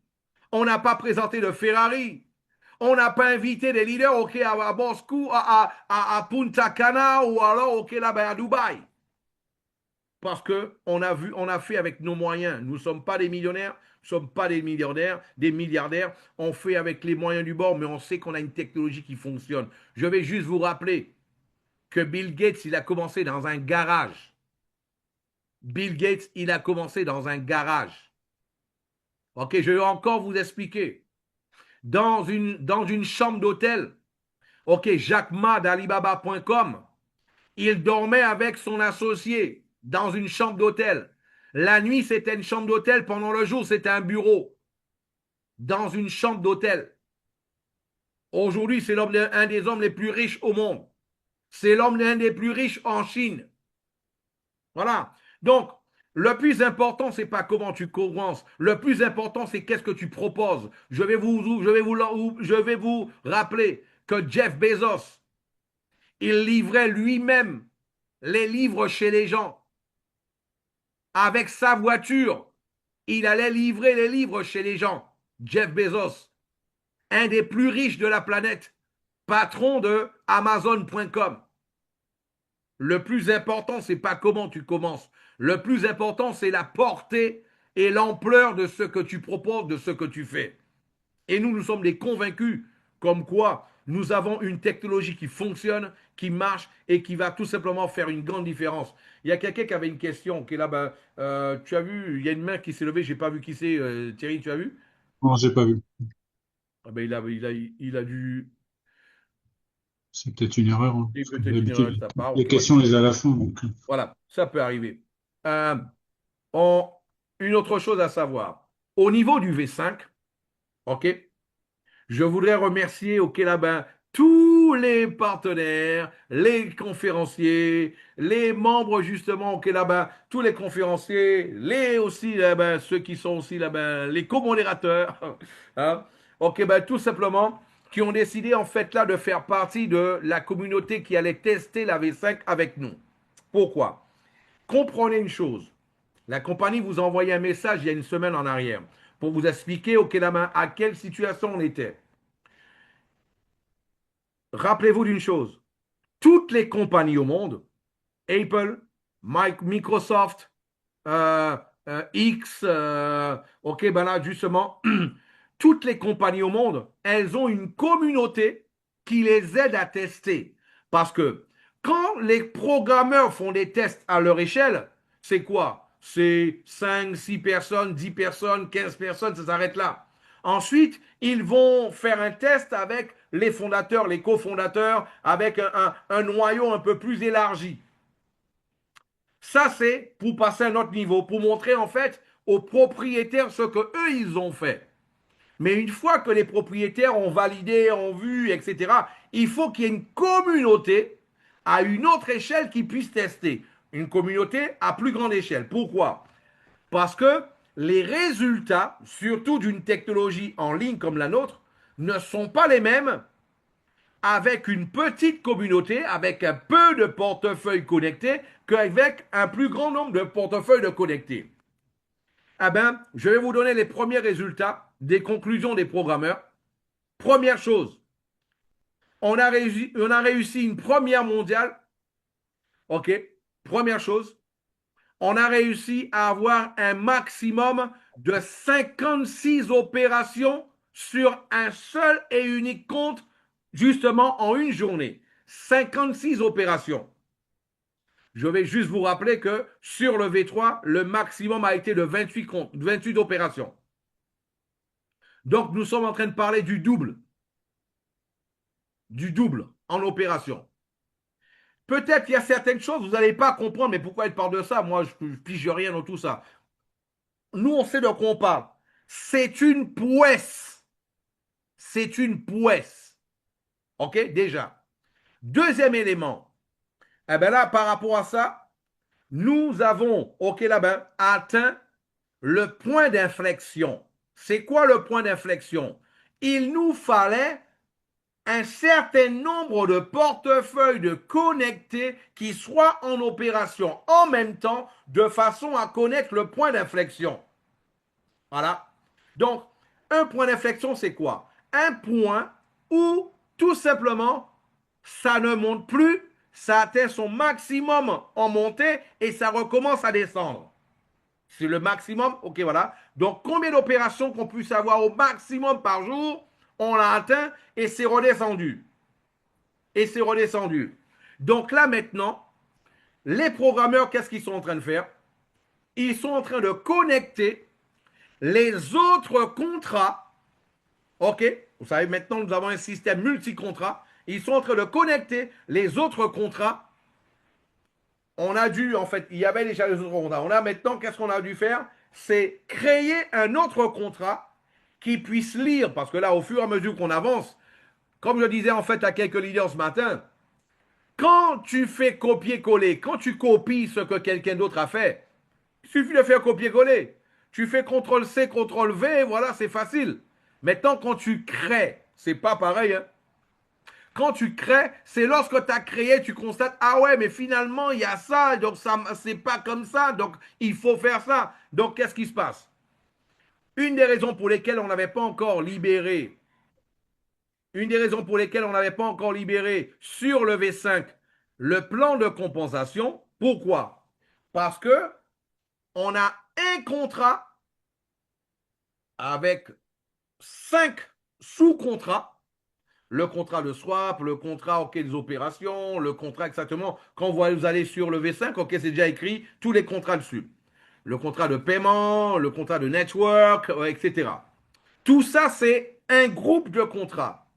on n'a pas présenté de Ferrari, on n'a pas invité des leaders à Moscou, à Punta Cana ou alors là-bas à Dubaï. Parce qu'on a fait avec nos moyens. Nous ne sommes pas des millionnaires, nous ne sommes pas des milliardaires. On fait avec les moyens du bord, mais on sait qu'on a une technologie qui fonctionne. Je vais juste vous rappeler que Bill Gates, il a commencé dans un garage. Bill Gates, il a commencé dans un garage. Ok, je vais encore vous expliquer. Dans une chambre d'hôtel, ok, Jack Ma d'Alibaba.com, il dormait avec son associé dans une chambre d'hôtel. La nuit, c'était une chambre d'hôtel. Pendant le jour, c'était un bureau dans une chambre d'hôtel. Aujourd'hui, c'est un des hommes les plus riches au monde. C'est l'un des plus riches en Chine. Voilà. Donc, le plus important, c'est pas comment tu commences. Le plus important, c'est qu'est-ce que tu proposes. Je vais vous rappeler que Jeff Bezos, il livrait lui-même les livres chez les gens. Avec sa voiture, il allait livrer les livres chez les gens. Jeff Bezos, un des plus riches de la planète, patron de Amazon.com. Le plus important, c'est pas comment tu commences. Le plus important, c'est la portée et l'ampleur de ce que tu proposes, de ce que tu fais. Et nous sommes des convaincus comme quoi nous avons une technologie qui fonctionne, qui marche et qui va tout simplement faire une grande différence. Il y a quelqu'un qui avait une question qui est là, tu as vu, il y a une main qui s'est levée, j'ai pas vu qui c'est, Thierry, tu as vu? Non, j'ai pas vu. Ah ben, il a dû, C'est peut-être une erreur, hein, c'est parce que peut-être une erreur de d'habitude, sa part, les ok, ouais. questions, on les a à la fin. Donc. Voilà, ça peut arriver. Euh, on- une autre chose à savoir, au niveau du V5, ok, je voudrais remercier au Kélabin tous les partenaires, les conférenciers, les membres justement au Kélabin, tous les conférenciers, les aussi là-bas, ceux qui sont aussi là-bas, les co-modérateurs, hein, ok, ben, tout simplement, qui ont décidé en fait là de faire partie de la communauté qui allait tester la V5 avec nous. Pourquoi? Comprenez une chose. La compagnie vous a envoyé un message il y a une semaine en arrière pour vous expliquer au Kélabin à quelle situation on était. Rappelez-vous d'une chose, toutes les compagnies au monde, Apple, Microsoft, euh, X, ok, ben là, justement, toutes les compagnies au monde, elles ont une communauté qui les aide à tester. Parce que quand les programmeurs font des tests à leur échelle, c'est quoi? C'est 5, 6 personnes, 10 personnes, 15 personnes, ça s'arrête là. Ensuite, ils vont faire un test avec les fondateurs, les cofondateurs, avec un noyau un peu plus élargi. Ça, c'est pour passer à un autre niveau, pour montrer en fait aux propriétaires ce que eux ils ont fait. Mais une fois que les propriétaires ont validé, ont vu, etc., il faut qu'il y ait une communauté à une autre échelle qui puisse tester. Une communauté à plus grande échelle. Pourquoi? Parce que les résultats, surtout d'une technologie en ligne comme la nôtre, ne sont pas les mêmes avec une petite communauté, avec un peu de portefeuilles connectés, qu'avec un plus grand nombre de portefeuilles de connectés. Ah ben, je vais vous donner les premiers résultats des conclusions des programmeurs. Première chose, on a réussi une première mondiale. OK. Première chose, on a réussi à avoir un maximum de 56 opérations sur un seul et unique compte, justement en une journée. 56 opérations. Je vais juste vous rappeler que sur le V3, le maximum a été de 28 comptes, 28 opérations. Donc, nous sommes en train de parler du double en opération. Peut-être qu'il y a certaines choses, vous n'allez pas comprendre, mais pourquoi il parle de ça? Moi, je ne pige rien dans tout ça. Nous, on sait de quoi on parle. C'est une prouesse. C'est une prouesse. OK, déjà. Deuxième élément. Eh bien là, par rapport à ça, nous avons, OK, là-bas, atteint le point d'inflexion. C'est quoi le point d'inflexion? Il nous fallait un certain nombre de portefeuilles de connectés qui soient en opération en même temps de façon à connaître le point d'inflexion. Voilà. Donc, un point d'inflexion, c'est quoi? Un point où, tout simplement, ça ne monte plus, ça atteint son maximum en montée et ça recommence à descendre. C'est le maximum, ok, voilà. Donc, combien d'opérations qu'on puisse avoir au maximum par jour, on l'a atteint et c'est redescendu. Et c'est redescendu. Donc là, maintenant, les programmeurs, qu'est-ce qu'ils sont en train de faire? Ils sont en train de connecter les autres contrats. OK? Vous savez, maintenant, nous avons un système multi-contrat. Ils sont en train de connecter les autres contrats. On a dû, en fait, il y avait déjà les autres contrats. On a maintenant, qu'est-ce qu'on a dû faire? C'est créer un autre contrat qui puisse lire, parce que là, au fur et à mesure qu'on avance, comme je disais en fait à quelques leaders ce matin, quand tu fais copier-coller, quand tu copies ce que quelqu'un d'autre a fait, il suffit de faire copier-coller. Tu fais CTRL-C, CTRL-V, voilà, c'est facile. Maintenant, quand tu crées, c'est pas pareil. Hein. Quand tu crées, c'est lorsque tu as créé, tu constates, ah ouais, mais finalement, il y a ça, donc ça, c'est pas comme ça, donc il faut faire ça. Donc, qu'est-ce qui se passe? Une des raisons pour lesquelles on n'avait pas encore libéré, sur le V5 le plan de compensation. Pourquoi? Parce que on a un contrat avec 5 sous-contrats. Le contrat de swap, le contrat OK des opérations, le contrat exactement. Quand vous allez sur le V5, OK, c'est déjà écrit tous les contrats dessus. Le contrat de paiement, le contrat de network, etc. Tout ça, c'est un groupe de contrats.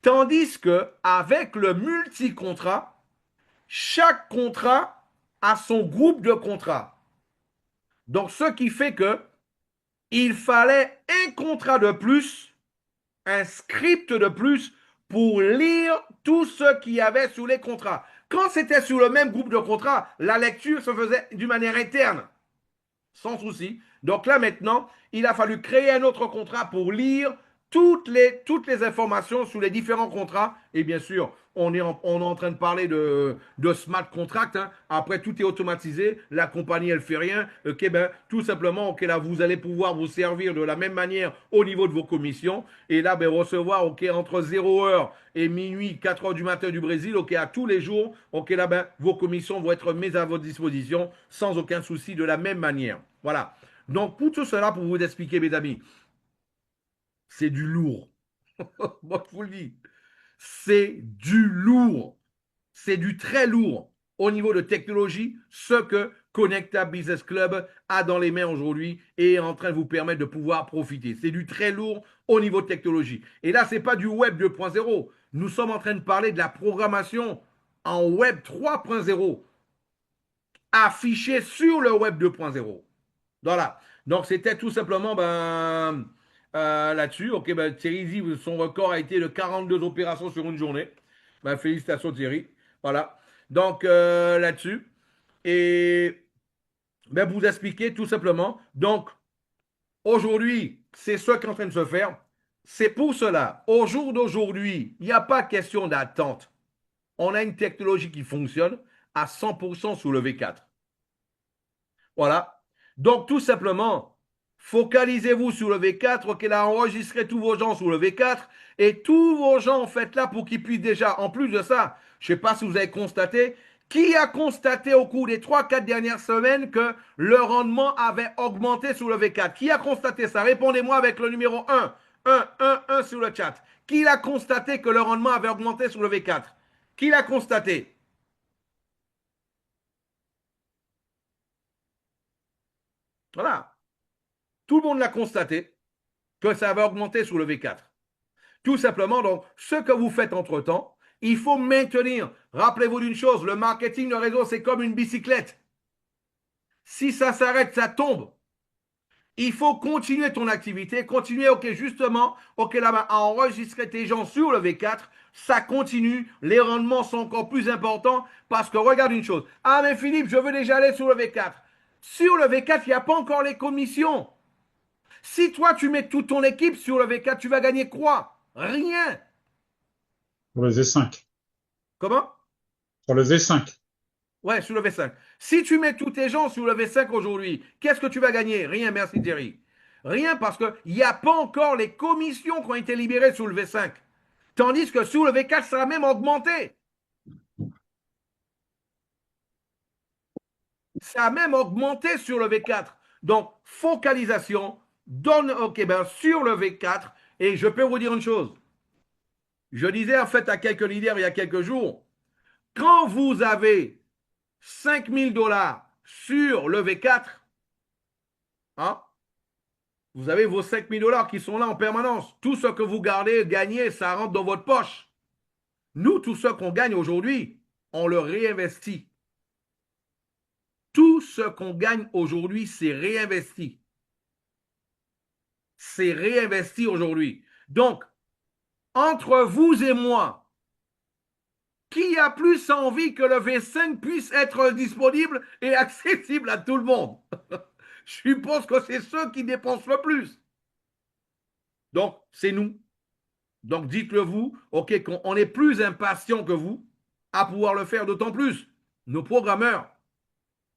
Tandis que avec le multi-contrat, chaque contrat a son groupe de contrats. Donc, ce qui fait que il fallait un contrat de plus, un script de plus pour lire tout ce qu'il y avait sous les contrats. Quand c'était sur le même groupe de contrats, la lecture se faisait d'une manière interne, sans souci. Donc là maintenant, il a fallu créer un autre contrat pour lire toutes les informations sous les différents contrats. Et bien sûr, on est en train de parler de smart contract. Hein. Après, tout est automatisé. La compagnie, elle fait rien. Ok, ben, tout simplement, ok, là, vous allez pouvoir vous servir de la même manière au niveau de vos commissions. Et là, ben, recevoir, ok, entre 0h et minuit, 4h du matin du Brésil, ok, à tous les jours. Ok, là, ben, vos commissions vont être mises à votre disposition sans aucun souci de la même manière. Voilà. Donc, pour tout cela, pour vous expliquer, mes amis, c'est du lourd. Moi, je vous le dis. C'est du lourd. C'est du très lourd au niveau de technologie, ce que Connecta Business Club a dans les mains aujourd'hui et est en train de vous permettre de pouvoir profiter. C'est du très lourd au niveau de technologie. Et là, ce n'est pas du Web 2.0. Nous sommes en train de parler de la programmation en Web 3.0 affichée sur le Web 2.0. Voilà. Donc, c'était tout simplement là-dessus. Ok, ben, Thierry dit son record a été de 42 opérations sur une journée. Ben, félicitations, Thierry. Voilà. Donc, là-dessus. Et ben, vous expliquer tout simplement. Donc, aujourd'hui, c'est ce qui est en train de se faire. C'est pour cela, au jour d'aujourd'hui, il n'y a pas question d'attente. On a une technologie qui fonctionne à 100% sous le V4. Voilà. Donc, tout simplement, focalisez-vous sur le V4. Ok, là, enregistrez tous vos gens sur le V4 et tous vos gens, faites-là pour qu'ils puissent déjà, en plus de ça, je ne sais pas si vous avez constaté, qui a constaté au cours des 3-4 dernières semaines que le rendement avait augmenté sur le V4? Qui a constaté ça? Répondez-moi avec le numéro 1. 1 sur le chat. Qui a constaté que le rendement avait augmenté sur le V4? Qui l'a constaté? Voilà. Tout le monde l'a constaté que ça avait augmenté sur le V4. Tout simplement, donc, ce que vous faites entre-temps, il faut maintenir. Rappelez-vous d'une chose, le marketing de réseau, c'est comme une bicyclette. Si ça s'arrête, ça tombe. Il faut continuer ton activité, continuer, ok, justement, ok, là-bas, à enregistrer tes gens sur le V4. Ça continue, les rendements sont encore plus importants parce que regarde une chose. Ah, mais Philippe, je veux déjà aller sur le V4. Sur le V4, il n'y a pas encore les commissions. Si toi, tu mets toute ton équipe sur le V4, tu vas gagner quoi? Rien. Pour le V5. Comment? Pour le V5. Ouais, sur le V5. Si tu mets tous tes gens sur le V5 aujourd'hui, qu'est-ce que tu vas gagner? Rien, merci Thierry. Rien parce qu'il n'y a pas encore les commissions qui ont été libérées sur le V5. Tandis que sur le V4, ça a même augmenté. Ça a même augmenté sur le V4. Donc, focalisation, donne, ok, ben, sur le V4. Et je peux vous dire une chose. Je disais en fait à quelques leaders il y a quelques jours, quand vous avez 5 000 $ sur le V4, hein, vous avez vos 5 000 $ qui sont là en permanence. Tout ce que vous gardez, gagnez, ça rentre dans votre poche. Nous, tout ce qu'on gagne aujourd'hui, on le réinvestit. Tout ce qu'on gagne aujourd'hui, c'est réinvesti. C'est réinvesti aujourd'hui. Donc, entre vous et moi, qui a plus envie que le V5 puisse être disponible et accessible à tout le monde? Je suppose que c'est ceux qui dépensent le plus. Donc, c'est nous. Donc, dites-le vous, OK, qu'on est plus impatient que vous à pouvoir le faire d'autant plus. Nos programmeurs,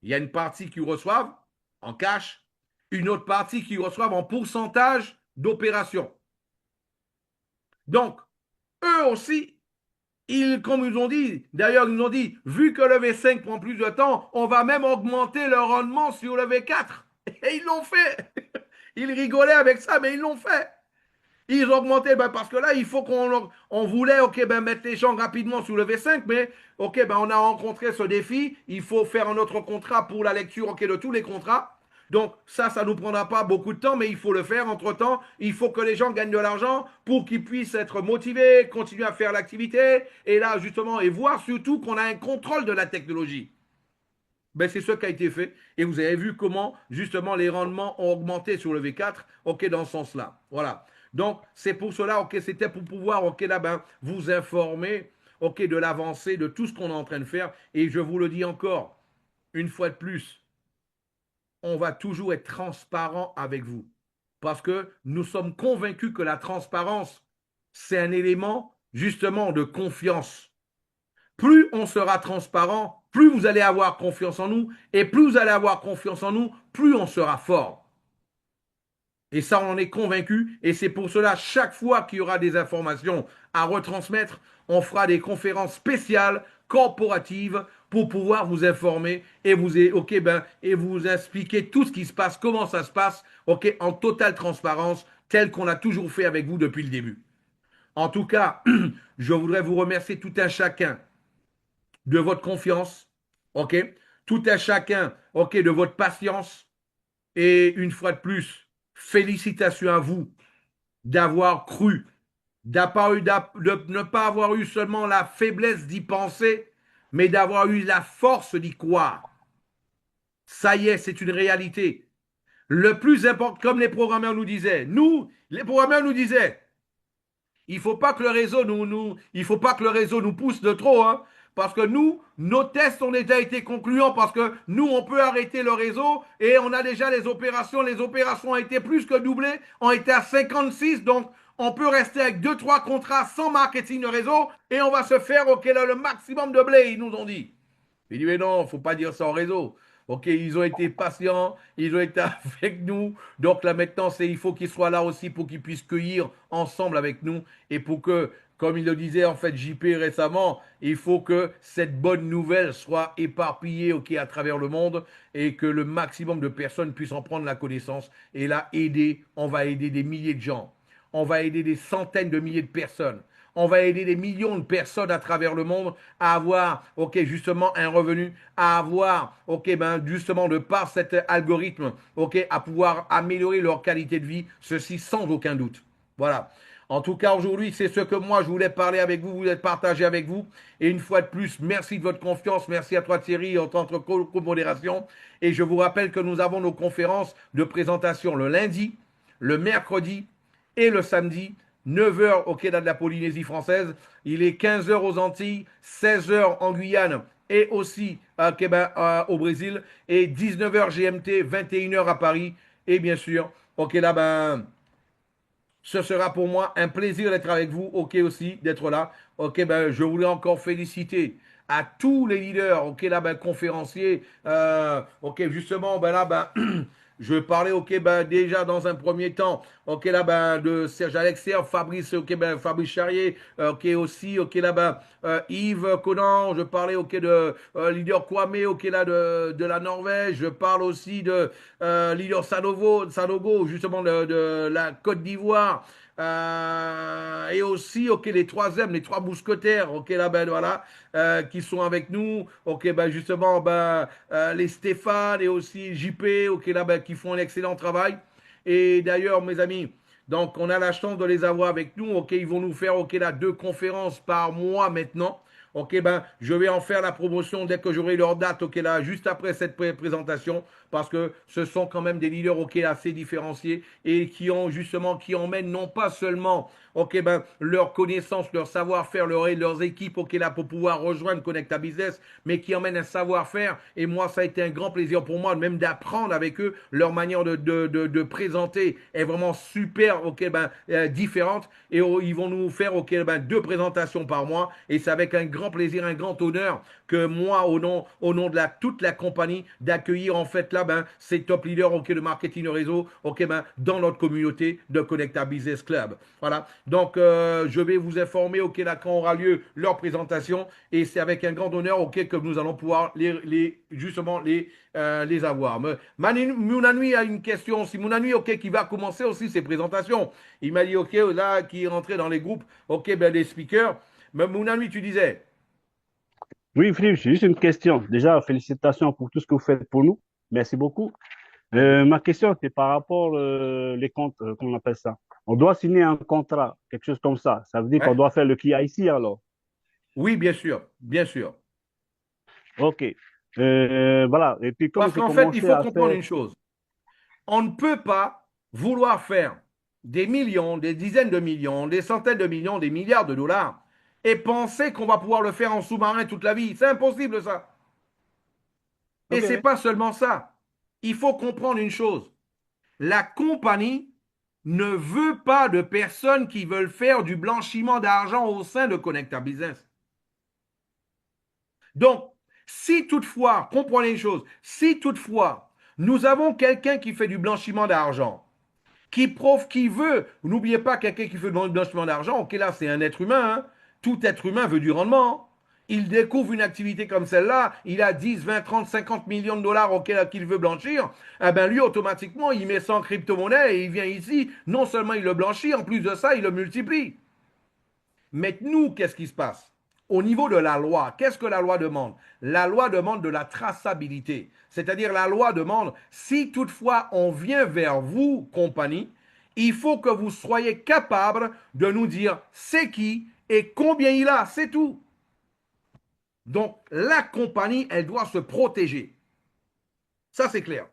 il y a une partie qui reçoivent en cash, une autre partie qui reçoivent en pourcentage d'opération. Donc, eux aussi, comme ils ont dit, d'ailleurs, ils nous ont dit, vu que le V5 prend plus de temps, on va même augmenter le rendement sur le V4. Et ils l'ont fait. Ils rigolaient avec ça, mais ils l'ont fait. Ils ont augmenté parce que là, il faut on voulait mettre les gens rapidement sur le V5, mais on a rencontré ce défi. Il faut faire un autre contrat pour la lecture de tous les contrats. Donc ça ne nous prendra pas beaucoup de temps, mais il faut le faire. Entre-temps, il faut que les gens gagnent de l'argent pour qu'ils puissent être motivés, continuer à faire l'activité, et là, justement, et voir surtout qu'on a un contrôle de la technologie. Ben, c'est ce qui a été fait. Et vous avez vu comment, justement, les rendements ont augmenté sur le V4, dans ce sens-là. Voilà. Donc, c'est pour cela, c'était pour pouvoir, là, vous informer, de l'avancée, de tout ce qu'on est en train de faire. Et je vous le dis encore, une fois de plus, on va toujours être transparent avec vous. Parce que nous sommes convaincus que la transparence, c'est un élément, justement, de confiance. Plus on sera transparent, plus vous allez avoir confiance en nous, et plus vous allez avoir confiance en nous, plus on sera fort. Et ça, on en est convaincu, et c'est pour cela, chaque fois qu'il y aura des informations à retransmettre, on fera des conférences spéciales, corporatives, pour pouvoir vous informer et et vous expliquer tout ce qui se passe, comment ça se passe, en totale transparence, tel qu'on a toujours fait avec vous depuis le début. En tout cas, je voudrais vous remercier tout un chacun de votre confiance, ok? Tout à chacun, ok, de votre patience. Et une fois de plus, félicitations à vous d'avoir cru, de ne pas avoir eu seulement la faiblesse d'y penser, mais d'avoir eu la force d'y croire. Ça y est, c'est une réalité. Le plus important, comme les programmeurs nous disaient, les programmeurs nous disaient, il faut pas que le réseau il faut pas que le réseau nous pousse de trop, hein, parce que nous, nos tests ont déjà été concluants, parce que nous, on peut arrêter le réseau et on a déjà les opérations. Les opérations ont été plus que doublées, ont été à 56, donc on peut rester avec deux, trois contrats sans marketing de réseau et on va se faire le maximum de blé, ils nous ont dit. Il dit, mais non, il ne faut pas dire ça en réseau. Ok, ils ont été patients, ils ont été avec nous. Donc là maintenant, il faut qu'ils soient là aussi pour qu'ils puissent cueillir ensemble avec nous et pour que, comme il le disait en fait JP récemment, il faut que cette bonne nouvelle soit éparpillée ok, à travers le monde et que le maximum de personnes puissent en prendre la connaissance. Et là, on va aider des milliers de gens. On va aider des centaines de milliers de personnes. On va aider des millions de personnes à travers le monde à avoir, ok, justement, un revenu, à avoir, ok, ben, justement, de par cet algorithme, ok, à pouvoir améliorer leur qualité de vie, ceci sans aucun doute. Voilà. En tout cas, aujourd'hui, c'est ce que moi, je voulais parler avec vous, voulais partager avec vous. Et une fois de plus, merci de votre confiance. Merci à toi, Thierry, en tant que co-modération. Et je vous rappelle que nous avons nos conférences de présentation le lundi, le mercredi et le samedi 9 heures au Québec de la Polynésie française. Il est 15 heures aux Antilles, 16 heures en Guyane et aussi à Québec, au Brésil. Et 19 heures GMT, 21 heures à Paris. Et bien sûr, ok, là, ben, ce sera pour moi un plaisir d'être avec vous. Ok aussi, d'être là. Ok, ben, je voulais encore féliciter à tous les leaders, ok, là, ben, conférenciers. Ok, justement, ben là, ben, je parlais, ok, ben, déjà dans un premier temps, ok, là, ben, de Serge Alexer, Fabrice, ok, ben, Fabrice Charrier, ok, aussi, ok, là, ben, Yves Conan, je parlais, ok, de leader Kwame, ok, là, de la Norvège, je parle aussi de leader Sanogo, justement, de la Côte d'Ivoire, et aussi, ok, les trois mousquetaires, ok, là, ben, voilà, qui sont avec nous, ok, ben, justement, ben, les Stéphane et aussi JP, ok, là, ben, qui font un excellent travail. Et d'ailleurs, mes amis, donc, on a la chance de les avoir avec nous, ok, ils vont nous faire, ok, là, deux conférences par mois maintenant. Ok, ben, je vais en faire la promotion dès que j'aurai leur date, ok, là, juste après cette présentation, parce que ce sont quand même des leaders, ok, assez différenciés et qui ont justement, qui emmènent non pas seulement, ok, ben, leur connaissance, leur savoir-faire, leurs équipes, ok, là, pour pouvoir rejoindre Connecta Business, mais qui emmènent un savoir-faire. Et moi, ça a été un grand plaisir pour moi, même d'apprendre avec eux. Leur manière de présenter est vraiment super, ok, ben, différente. Et ils vont nous faire, ok, ben, deux présentations par mois. Et c'est avec un grand plaisir, un grand honneur que moi, au nom de toute la compagnie, d'accueillir en fait là, ben, ces top leaders, ok, de marketing de réseau, ok, ben, dans notre communauté de Connecta Business Club. Voilà. Donc, je vais vous informer, ok, là, quand aura lieu leur présentation. Et c'est avec un grand honneur, ok, que nous allons pouvoir justement les avoir. Mounanoui a une question aussi. Mounanoui, ok, qui va commencer aussi ses présentations. Il m'a dit, ok, là, qui est rentré dans les groupes, ok, ben, les speakers. Mais Mounanoui, tu disais. Oui, Philippe, j'ai juste une question. Déjà, félicitations pour tout ce que vous faites pour nous. Merci beaucoup. Ma question, c'est par rapport les comptes, comment on appelle ça? On doit signer un contrat, quelque chose comme ça. Ça veut dire qu'on Ouais. doit faire le KYC alors. Oui, bien sûr, bien sûr. OK. Voilà. Et puis, comme Parce j'ai qu'en fait, il commencé faut à comprendre faire... une chose. On ne peut pas vouloir faire des millions, des dizaines de millions, des centaines de millions, des milliards de dollars et penser qu'on va pouvoir le faire en sous-marin toute la vie. C'est impossible ça. Et c'est OK. pas seulement ça. Il faut comprendre une chose. La compagnie ne veut pas de personnes qui veulent faire du blanchiment d'argent au sein de Connecta Business. Donc, si toutefois, comprenez une chose, si toutefois nous avons quelqu'un qui fait du blanchiment d'argent, qui prouve, qui veut, n'oubliez pas quelqu'un qui fait du blanchiment d'argent, ok là c'est un être humain, hein. Tout être humain veut du rendement. Il découvre une activité comme celle-là, il a 10, 20, 30, 50 millions de dollars auxquels qu'il veut blanchir, eh ben lui automatiquement il met ça en crypto-monnaie et il vient ici, non seulement il le blanchit, en plus de ça il le multiplie. Mais nous, qu'est-ce qui se passe? Au niveau de la loi, qu'est-ce que la loi demande? La loi demande de la traçabilité. C'est-à-dire la loi demande, si toutefois on vient vers vous, compagnie, il faut que vous soyez capable de nous dire c'est qui et combien il a, c'est tout. Donc la compagnie, elle doit se protéger. Ça, c'est clair.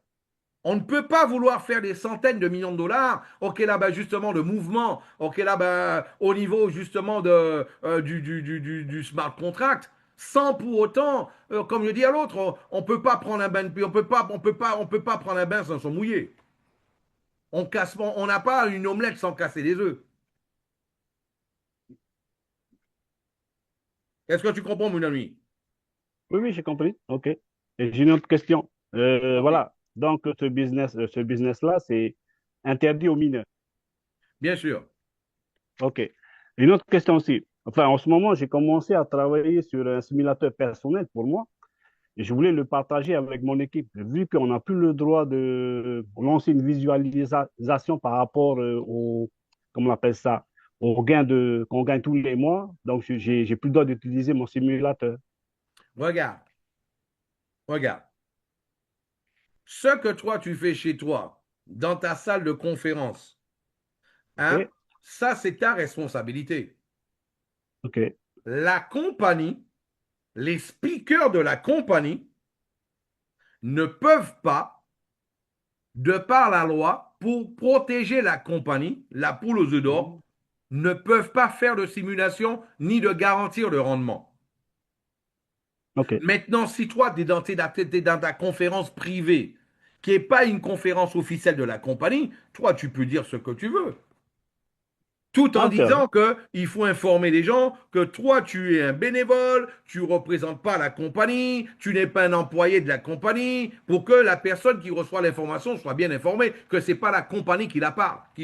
On ne peut pas vouloir faire des centaines de millions de dollars, ok là ben justement de mouvement, ok là ben au niveau justement du smart contract, sans pour autant, comme je dis à l'autre, on peut pas prendre un bain, on peut pas prendre un bain sans se mouiller. On n'a pas une omelette sans casser des œufs. Est-ce que tu comprends, mon ami? Oui, oui, j'ai compris. OK. Et j'ai une autre question. Ok. Voilà. Donc, ce business-là, c'est interdit aux mineurs. Bien sûr. OK. Une autre question aussi. Enfin, en ce moment, j'ai commencé à travailler sur un simulateur personnel pour moi et je voulais le partager avec mon équipe. Vu qu'on n'a plus le droit de lancer une visualisation par rapport au, comment on appelle ça, au gain qu'on gagne tous les mois, donc j'ai plus le droit d'utiliser mon simulateur. Regarde, regarde. Ce que toi, tu fais chez toi, dans ta salle de conférence, hein, OK? ça, c'est ta responsabilité. OK. La compagnie, les speakers de la compagnie ne peuvent pas, de par la loi, pour protéger la compagnie, la poule aux œufs d'or, Mhm. ne peuvent pas faire de simulation ni de garantir le rendement. OK. Maintenant, si toi, tu es dans ta conférence privée, qui n'est pas une conférence officielle de la compagnie, toi, tu peux dire ce que tu veux. Tout en Ah, c'est vrai. disant qu'il faut informer les gens que toi, tu es un bénévole, tu ne représentes pas la compagnie, tu n'es pas un employé de la compagnie, pour que la personne qui reçoit l'information soit bien informée, que ce n'est pas la compagnie qui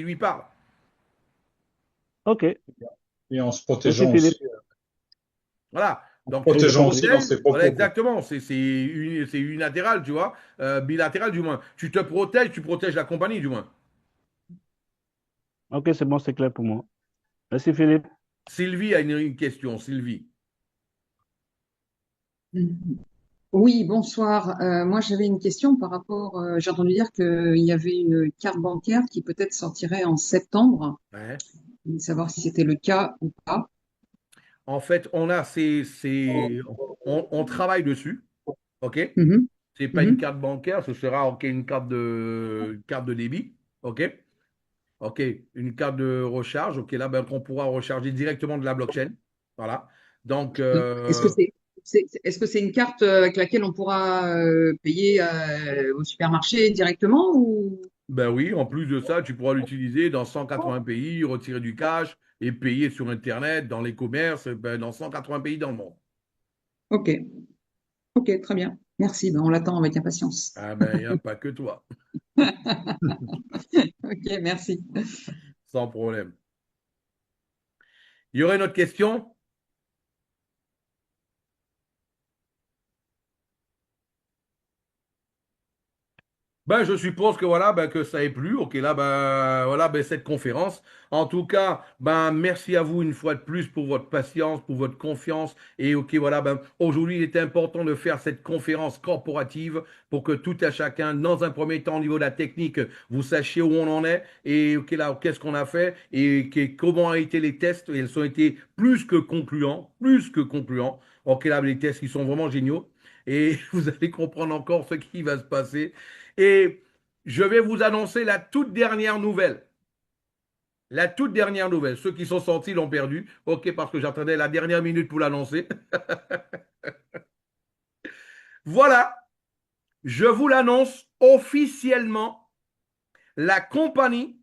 lui parle. OK. Et en se Merci protégeant aussi, Philippe. Voilà. en se Donc tu te Oui, j'ai protégeant compris. aussi dans protèges. ses Voilà, propos, quoi. exactement. C'est unilatéral, tu vois. Bilatéral, du moins. Tu te protèges, tu protèges la compagnie, du moins. OK, c'est bon, c'est clair pour moi. Merci Philippe. Sylvie a une question. Sylvie. Mhm. Oui, bonsoir. Moi, j'avais une question par rapport, j'ai entendu dire qu'il y avait une carte bancaire qui peut-être sortirait en septembre. Ouais. Je voulais savoir si c'était le cas ou pas. En fait, on travaille dessus. OK? Mhm, C'est pas une mhm. carte bancaire, ce sera OK, une carte de débit. OK? OK, une carte de recharge. OK, là, ben, qu'on pourra recharger directement de la blockchain. Voilà. Donc, Est-ce que est-ce que c'est une carte avec laquelle on pourra payer au supermarché directement ou? ben oui, en plus de ça, tu pourras l'utiliser dans 180 pays, retirer du cash et payer sur Internet, dans les commerces, ben, dans 180 pays dans le monde. Ok, ok, très bien. Merci. Ben, on l'attend avec impatience. Ah ben, il n'y a pas que toi. Ok, merci. Sans problème. Il y aurait une autre question? Ben, je suppose que voilà, ben, que ça ait plu. Ok, là, ben, voilà, ben, cette conférence. En tout cas, ben, merci à vous une fois de plus pour votre patience, pour votre confiance. Et ok, voilà, ben, aujourd'hui, il était important de faire cette conférence corporative pour que tout à chacun, dans un premier temps, au niveau de la technique, vous sachiez où on en est et ok, là, qu'est-ce qu'on a fait et comment ont été les tests. Et ils ont été plus que concluants, plus que concluants. Ok, là, les tests, ils sont vraiment géniaux. Et vous allez comprendre encore ce qui va se passer. Et je vais vous annoncer la toute dernière nouvelle. La toute dernière nouvelle. Ceux qui sont sortis l'ont perdu. OK, parce que j'attendais la dernière minute pour l'annoncer. Voilà, je vous l'annonce officiellement. La compagnie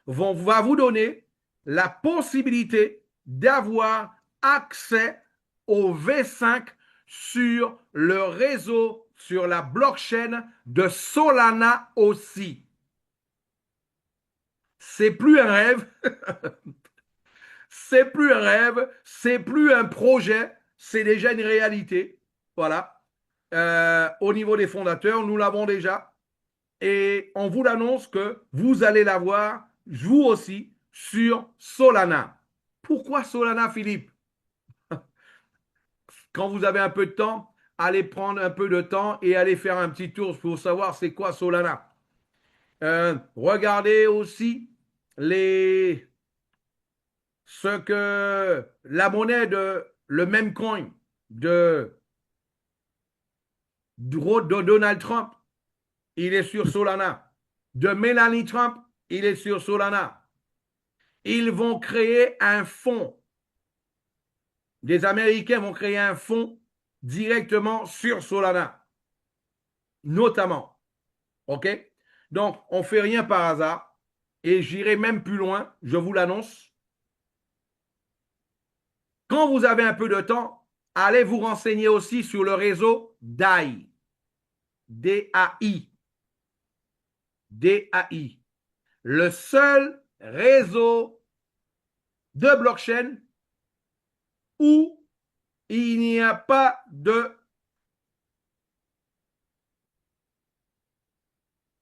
va vous donner la possibilité d'avoir accès au V5 sur le réseau, sur la blockchain de Solana aussi. C'est plus un rêve, c'est plus un rêve, c'est plus un projet, c'est déjà une réalité. Voilà. Au niveau des fondateurs, nous l'avons déjà. Et on vous l'annonce que vous allez l'avoir, vous aussi, sur Solana. Pourquoi Solana, Philippe? Quand vous avez un peu de temps, allez prendre un peu de temps et allez faire un petit tour pour savoir c'est quoi Solana. Regardez aussi les, ce que la monnaie le même coin de, de Donald Trump, il est sur Solana. de Melanie Trump, il est sur Solana. Ils vont créer un fonds. Les Américains vont créer un fonds directement sur Solana, notamment. OK? Donc, on ne fait rien par hasard. Et j'irai même plus loin, je vous l'annonce. Quand vous avez un peu de temps, allez vous renseigner aussi sur le réseau DAI. D-A-I. D-A-I. Le seul réseau de blockchain où il n'y a pas de...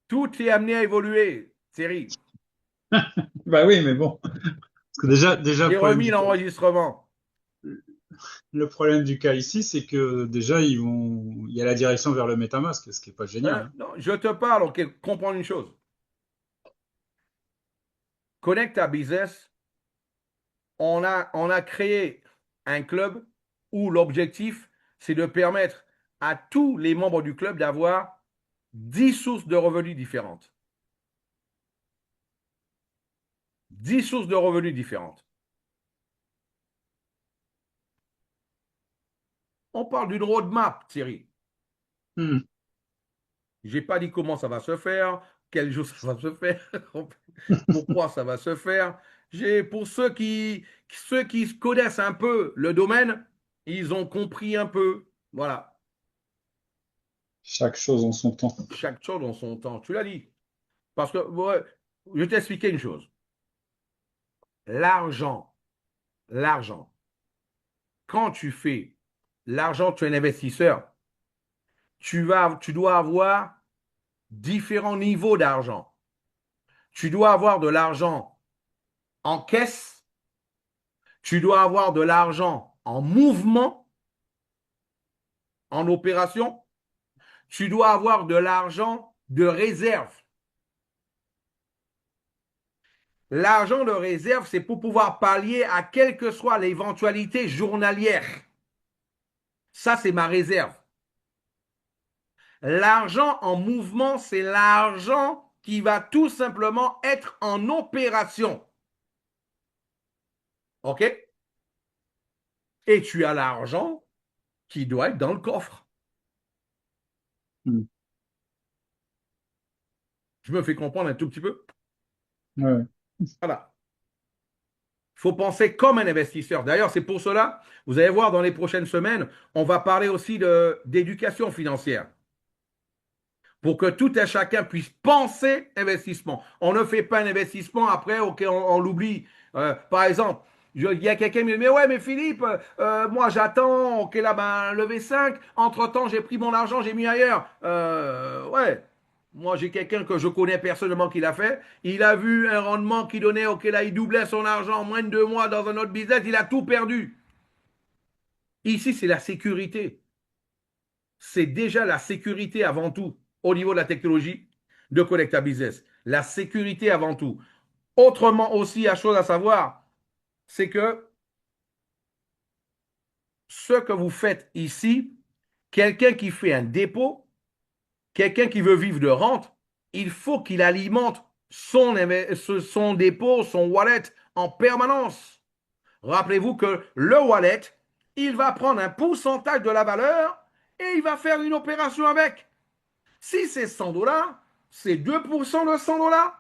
Tout est amené à évoluer, Thierry. Bah oui, mais bon. Parce que déjà, J'ai remis l'enregistrement. le problème du cas ici, c'est que déjà, il y a la direction vers le MetaMask, ce qui est pas génial, hein. Non, je te parle, ok, comprends une chose. Connect à Business, on a créé un club où l'objectif, c'est de permettre à tous les membres du club d'avoir 10 sources de revenus différentes. 10 sources de revenus différentes. On parle d'une roadmap, Thierry. Hmm. Je n'ai pas dit comment ça va se faire, quel jour ça va se faire, pourquoi ça va se faire. Pour ceux qui connaissent un peu le domaine, ils ont compris un peu. Voilà. Chaque chose en son temps. Chaque chose en son temps. Tu l'as dit. Parce que, ouais, je vais t'expliquer une chose. L'argent, l'argent, quand tu fais l'argent, tu es un investisseur, tu dois avoir différents niveaux d'argent. Tu dois avoir de l'argent en caisse, tu dois avoir de l'argent en mouvement, en opération, tu dois avoir de l'argent de réserve. L'argent de réserve, c'est pour pouvoir pallier à quelle que soit l'éventualité journalière. Ça, c'est ma réserve. L'argent en mouvement, c'est l'argent qui va tout simplement être en opération. OK? Et tu as l'argent qui doit être dans le coffre. Hmm. Je me fais comprendre un tout petit peu? Ouais. Voilà. Il faut penser comme un investisseur. D'ailleurs, c'est pour cela, vous allez voir dans les prochaines semaines, on va parler aussi d'éducation financière. Pour que tout un chacun puisse penser investissement. On ne fait pas un investissement, après, ok, on l'oublie. Par exemple, il y a quelqu'un qui me dit, mais ouais, mais Philippe, moi j'attends, ok, là, ben, levé 5. Entre-temps, j'ai pris mon argent, j'ai mis ailleurs. Ouais. Moi, j'ai quelqu'un que je connais personnellement qui l'a fait. Il a vu un rendement qui donnait, ok, là, il doublait son argent en moins de 2 mois dans un autre business, il a tout perdu. Ici, c'est la sécurité. C'est déjà la sécurité avant tout au niveau de la technologie de Connecta Business. La sécurité avant tout. Autrement aussi, la chose à savoir, c'est que ce que vous faites ici, quelqu'un qui fait un dépôt, quelqu'un qui veut vivre de rente, il faut qu'il alimente son dépôt, son wallet en permanence. Rappelez-vous que le wallet, il va prendre un pourcentage de la valeur et il va faire une opération avec. Si c'est 100 $, c'est 2% de 100 $.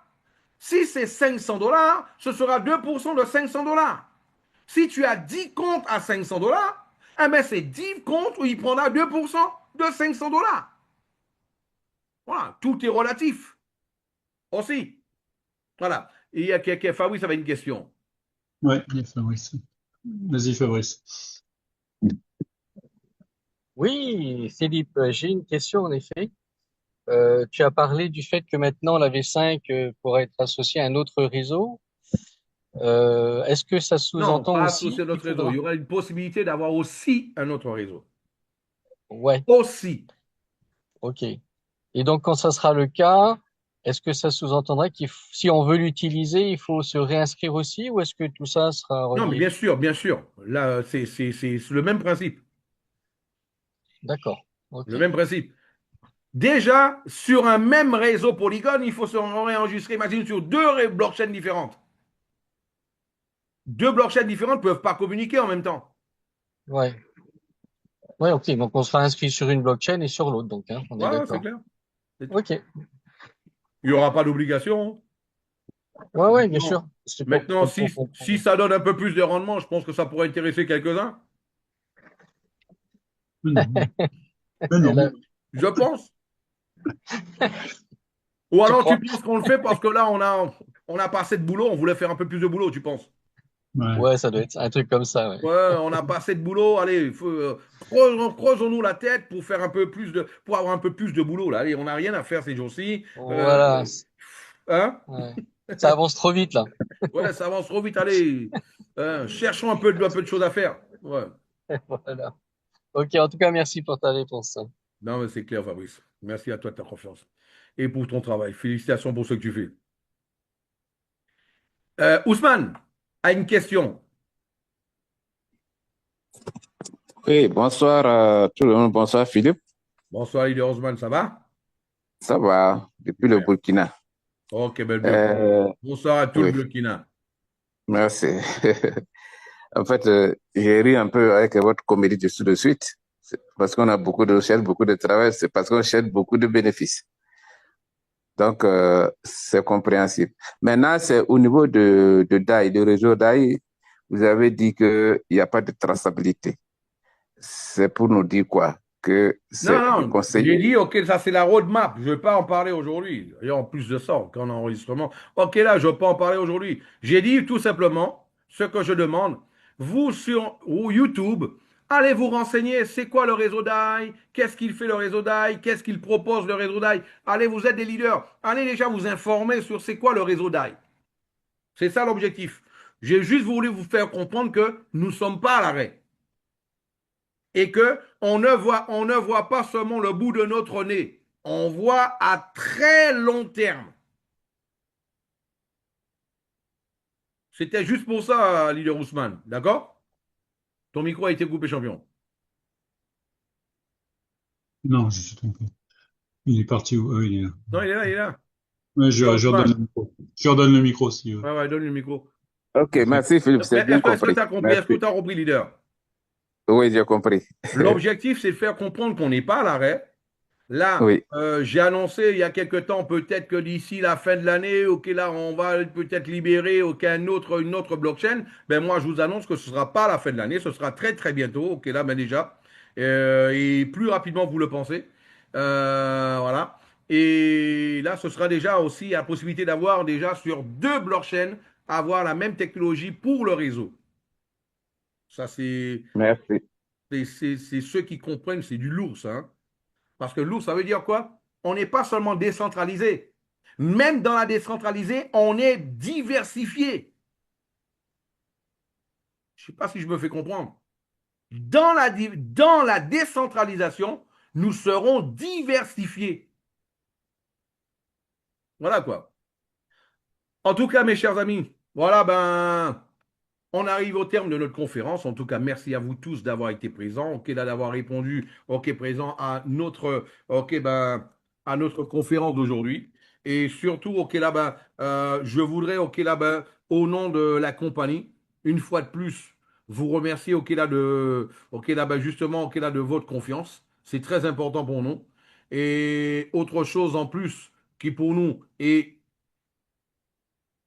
Si c'est 500 $, ce sera 2% de 500 $. Si tu as 10 comptes à 500 $, eh bien c'est 10 comptes où il prendra 2% de 500 $. Voilà, tout est relatif aussi. Voilà. Et il y a quelqu'un, Fabrice avait une question. Ouais, il y a Fabrice. Vas-y, Fabrice. Oui, Philippe, j'ai une question en effet. Tu as parlé du fait que maintenant la V5 pourrait être associée à un autre réseau. Est-ce que ça Non, sous-entend pas aussi associé à qu'il notre réseau. Il y faudra... aura une possibilité d'avoir aussi un autre réseau. Ouais, Aussi. ok. Et donc quand ça sera le cas, est-ce que ça sous-entendra si on veut l'utiliser, il faut se réinscrire aussi ou est-ce que tout ça sera Non, mais relié? bien sûr, bien sûr. Là, c'est le même principe. D'accord, Le ok. même principe. Déjà, sur un même réseau Polygon, il faut se enregistrer, imagine, sur deux blockchains différentes. Deux blockchains différentes ne peuvent pas communiquer en même temps. Ouais. Ouais, ok. Donc, on sera inscrit sur une blockchain et sur l'autre, donc, hein, on est Ouais, c'est d'accord. clair. C'est tout. Ok. Il n'y aura pas d'obligation. Ouais, ouais, bien Maintenant, sûr. C'est maintenant, pour si, qu'on si comprenne. ça donne un peu plus de rendement, je pense que ça pourrait intéresser quelques-uns. Mais non, mais Et non. là, Je pense. Ou tu alors tu crois? penses qu'on le fait parce que là, on a pas assez de boulot, on voulait faire un peu plus de boulot, tu penses? Ouais. Ouais, ça doit être un truc comme ça, ouais. Ouais, on n'a pas assez de boulot. Allez, creusons-nous la tête pour faire un peu plus pour avoir un peu plus de boulot là. Allez, on n'a rien à faire ces jours-ci. Voilà. Hein? Ouais. Ça avance trop vite, là. Ouais, ça avance trop vite. Allez, cherchons un peu de choses à faire. Ouais. Voilà. Ok, en tout cas, merci pour ta réponse. Non, mais c'est clair, Fabrice. Merci à toi de ta confiance et pour ton travail. Félicitations pour ce que tu fais. Ousmane a une question. Oui, bonsoir tout le monde. Bonsoir Philippe. Bonsoir, Leader Ousmane, ça va? Ça va depuis le Super. Burkina. Ok, bel Burkina. Euh, Bonsoir à tout le oui, Burkina. merci. En fait, j'ai ri un peu avec votre comédie de tout de suite. C'est parce qu'on a beaucoup de recherches, beaucoup de travail. C'est parce qu'on cherche beaucoup de bénéfices. Donc, c'est compréhensible. Maintenant, c'est au niveau de DAI, de réseau DAI. Vous avez dit qu'il n'y a pas de traçabilité. C'est pour nous dire quoi? Que Non, c'est non, j'ai déconseillé. dit, ok, ça c'est la roadmap. Je ne vais pas en parler aujourd'hui. Et en plus de ça, qu'en enregistrement. Ok, là, je ne vais pas en parler aujourd'hui. J'ai dit tout simplement ce que je demande. Vous sur YouTube, allez vous renseigner. C'est quoi le réseau d'AI? Qu'est-ce qu'il fait le réseau d'AI? Qu'est-ce qu'il propose le réseau d'AI? Allez, vous êtes des leaders. Allez déjà vous informer sur c'est quoi le réseau d'AI. C'est ça l'objectif. J'ai juste voulu vous faire comprendre que nous ne sommes pas à l'arrêt et que on ne voit pas seulement le bout de notre nez, on voit à très long terme. C'était juste pour ça, leader Ousmane, d'accord? Ton micro a été coupé, champion. Non, je suis trompé. Il est parti où? Il est là. Non, il est là, il est là. Ouais, Leader je redonne Ousmane. le micro. Je redonne le micro si Ouais, ouais, donne le micro. OK, merci Philippe, c'est bien Est-ce que compris. tu as compris? Est-ce que Merci. tu as compris, leader? Oui, j'ai compris. L'objectif, c'est de faire comprendre qu'on n'est pas à l'arrêt. Là, Oui, j'ai annoncé il y a quelque temps, peut-être que d'ici la fin de l'année, ok, là, on va peut-être libérer une autre blockchain. Ben moi, je vous annonce que ce ne sera pas à la fin de l'année, ce sera très très bientôt. Ok, là, ben déjà, et plus rapidement que vous le pensez. Voilà. Et là, ce sera déjà aussi la possibilité d'avoir déjà sur deux blockchains avoir la même technologie pour le réseau. Ça, merci. c'est ceux qui comprennent, c'est du lourd, ça, hein. Parce que lourd, ça veut dire quoi? On n'est pas seulement décentralisé. Même dans la décentralisée, on est diversifié. Je ne sais pas si je me fais comprendre. Dans la décentralisation, nous serons diversifiés. Voilà quoi. En tout cas, mes chers amis, voilà, ben, on arrive au terme de notre conférence. En tout cas, merci à vous tous d'avoir été présents, ok, d'avoir répondu, ok, présent à notre, ok, ben, à notre conférence d'aujourd'hui. Et surtout, ok, là, ben, je voudrais, ok, là, ben, au nom de la compagnie, une fois de plus, vous remercier, ok, là, ben, justement, ok, là, de votre confiance. C'est très important pour nous. Et autre chose en plus qui pour nous est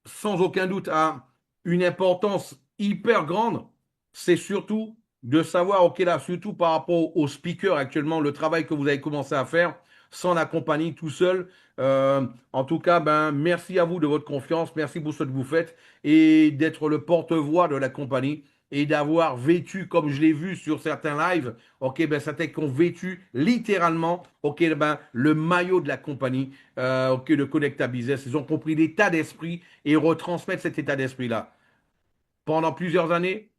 sans aucun doute a une importance hyper grande, c'est surtout de savoir, ok là, surtout par rapport au speaker actuellement, le travail que vous avez commencé à faire sans la compagnie tout seul. En tout cas, ben, merci à vous de votre confiance, merci pour ce que vous faites et d'être le porte-voix de la compagnie et d'avoir vêtu, comme je l'ai vu sur certains lives, ok, ben, certains qui ont vêtu littéralement, ok, ben, le maillot de la compagnie, ok, de Connecta Business. Ils ont compris l'état d'esprit et retransmettre cet état d'esprit-là. Pendant plusieurs années,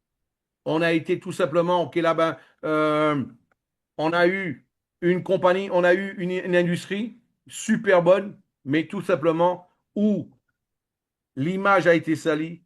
on a été tout simplement, ok, là-bas, on a eu une compagnie, on a eu une industrie super bonne, mais tout simplement où l'image a été salie.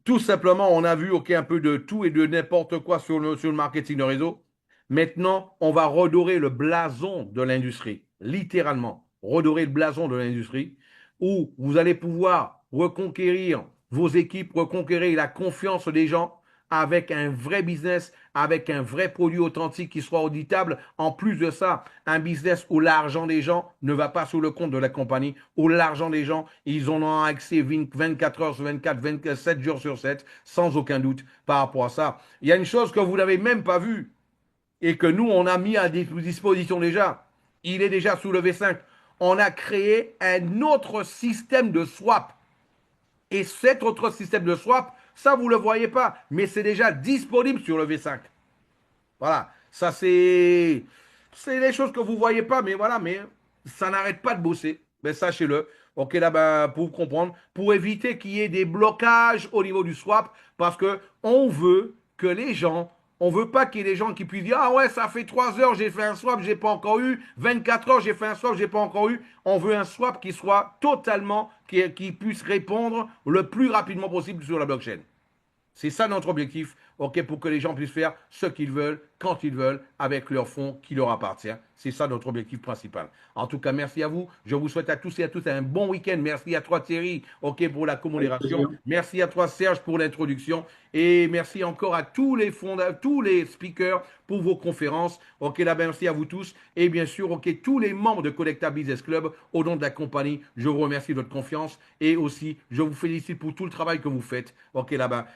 Tout simplement, on a vu ok, un peu de tout et de n'importe quoi sur le marketing de réseau. Maintenant, on va redorer le blason de l'industrie, littéralement, redorer le blason de l'industrie, où vous allez pouvoir reconquérir vos équipes, reconquérir la confiance des gens avec un vrai business, avec un vrai produit authentique qui soit auditable. En plus de ça, un business où l'argent des gens ne va pas sur le compte de la compagnie, où l'argent des gens, ils en ont accès 24 heures sur 24, 27 jours sur 7, sans aucun doute par rapport à ça. Il y a une chose que vous n'avez même pas vue et que nous, on a mis à disposition déjà. Il est déjà sous le V5. On a créé un autre système de swap. Et cet autre système de swap, ça, vous ne le voyez pas, mais c'est déjà disponible sur le V5. Voilà, ça c'est des choses que vous ne voyez pas, mais voilà, mais ça n'arrête pas de bosser. Mais sachez-le. Ok, là, ben, pour comprendre, pour éviter qu'il y ait des blocages au niveau du swap, parce que on veut que les gens, on veut pas qu'il y ait des gens qui puissent dire, ah ouais, ça fait 3 heures, j'ai fait un swap, j'ai pas encore eu, 24 heures, j'ai fait un swap, j'ai pas encore eu. On veut un swap qui soit totalement, qui puisse répondre le plus rapidement possible sur la blockchain. C'est ça notre objectif, ok, pour que les gens puissent faire ce qu'ils veulent, quand ils veulent, avec leur fonds qui leur appartient. C'est ça notre objectif principal. En tout cas, merci à vous. Je vous souhaite à tous et à toutes un bon week-end. Merci à toi Thierry, ok, pour la commémoration. Merci à toi Serge pour l'introduction. Et merci encore à tous les tous les speakers pour vos conférences. Ok, là, merci à vous tous. Et bien sûr, ok, tous les membres de Collecta Business Club, au nom de la compagnie, je vous remercie de votre confiance. Et aussi, je vous félicite pour tout le travail que vous faites. Ok, là-bas,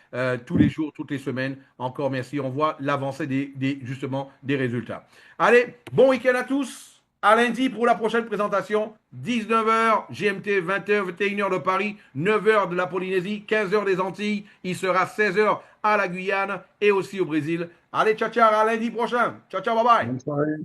tous les jours, toutes les semaines. Encore merci. On voit l'avancée justement des résultats. Allez, bon week-end à tous. À lundi pour la prochaine présentation. 19h GMT, 20h, 21h de Paris, 9h de la Polynésie, 15h des Antilles. Il sera 16h à la Guyane et aussi au Brésil. Allez, ciao, ciao, à lundi prochain. Ciao, ciao, bye bye. Bonne soirée.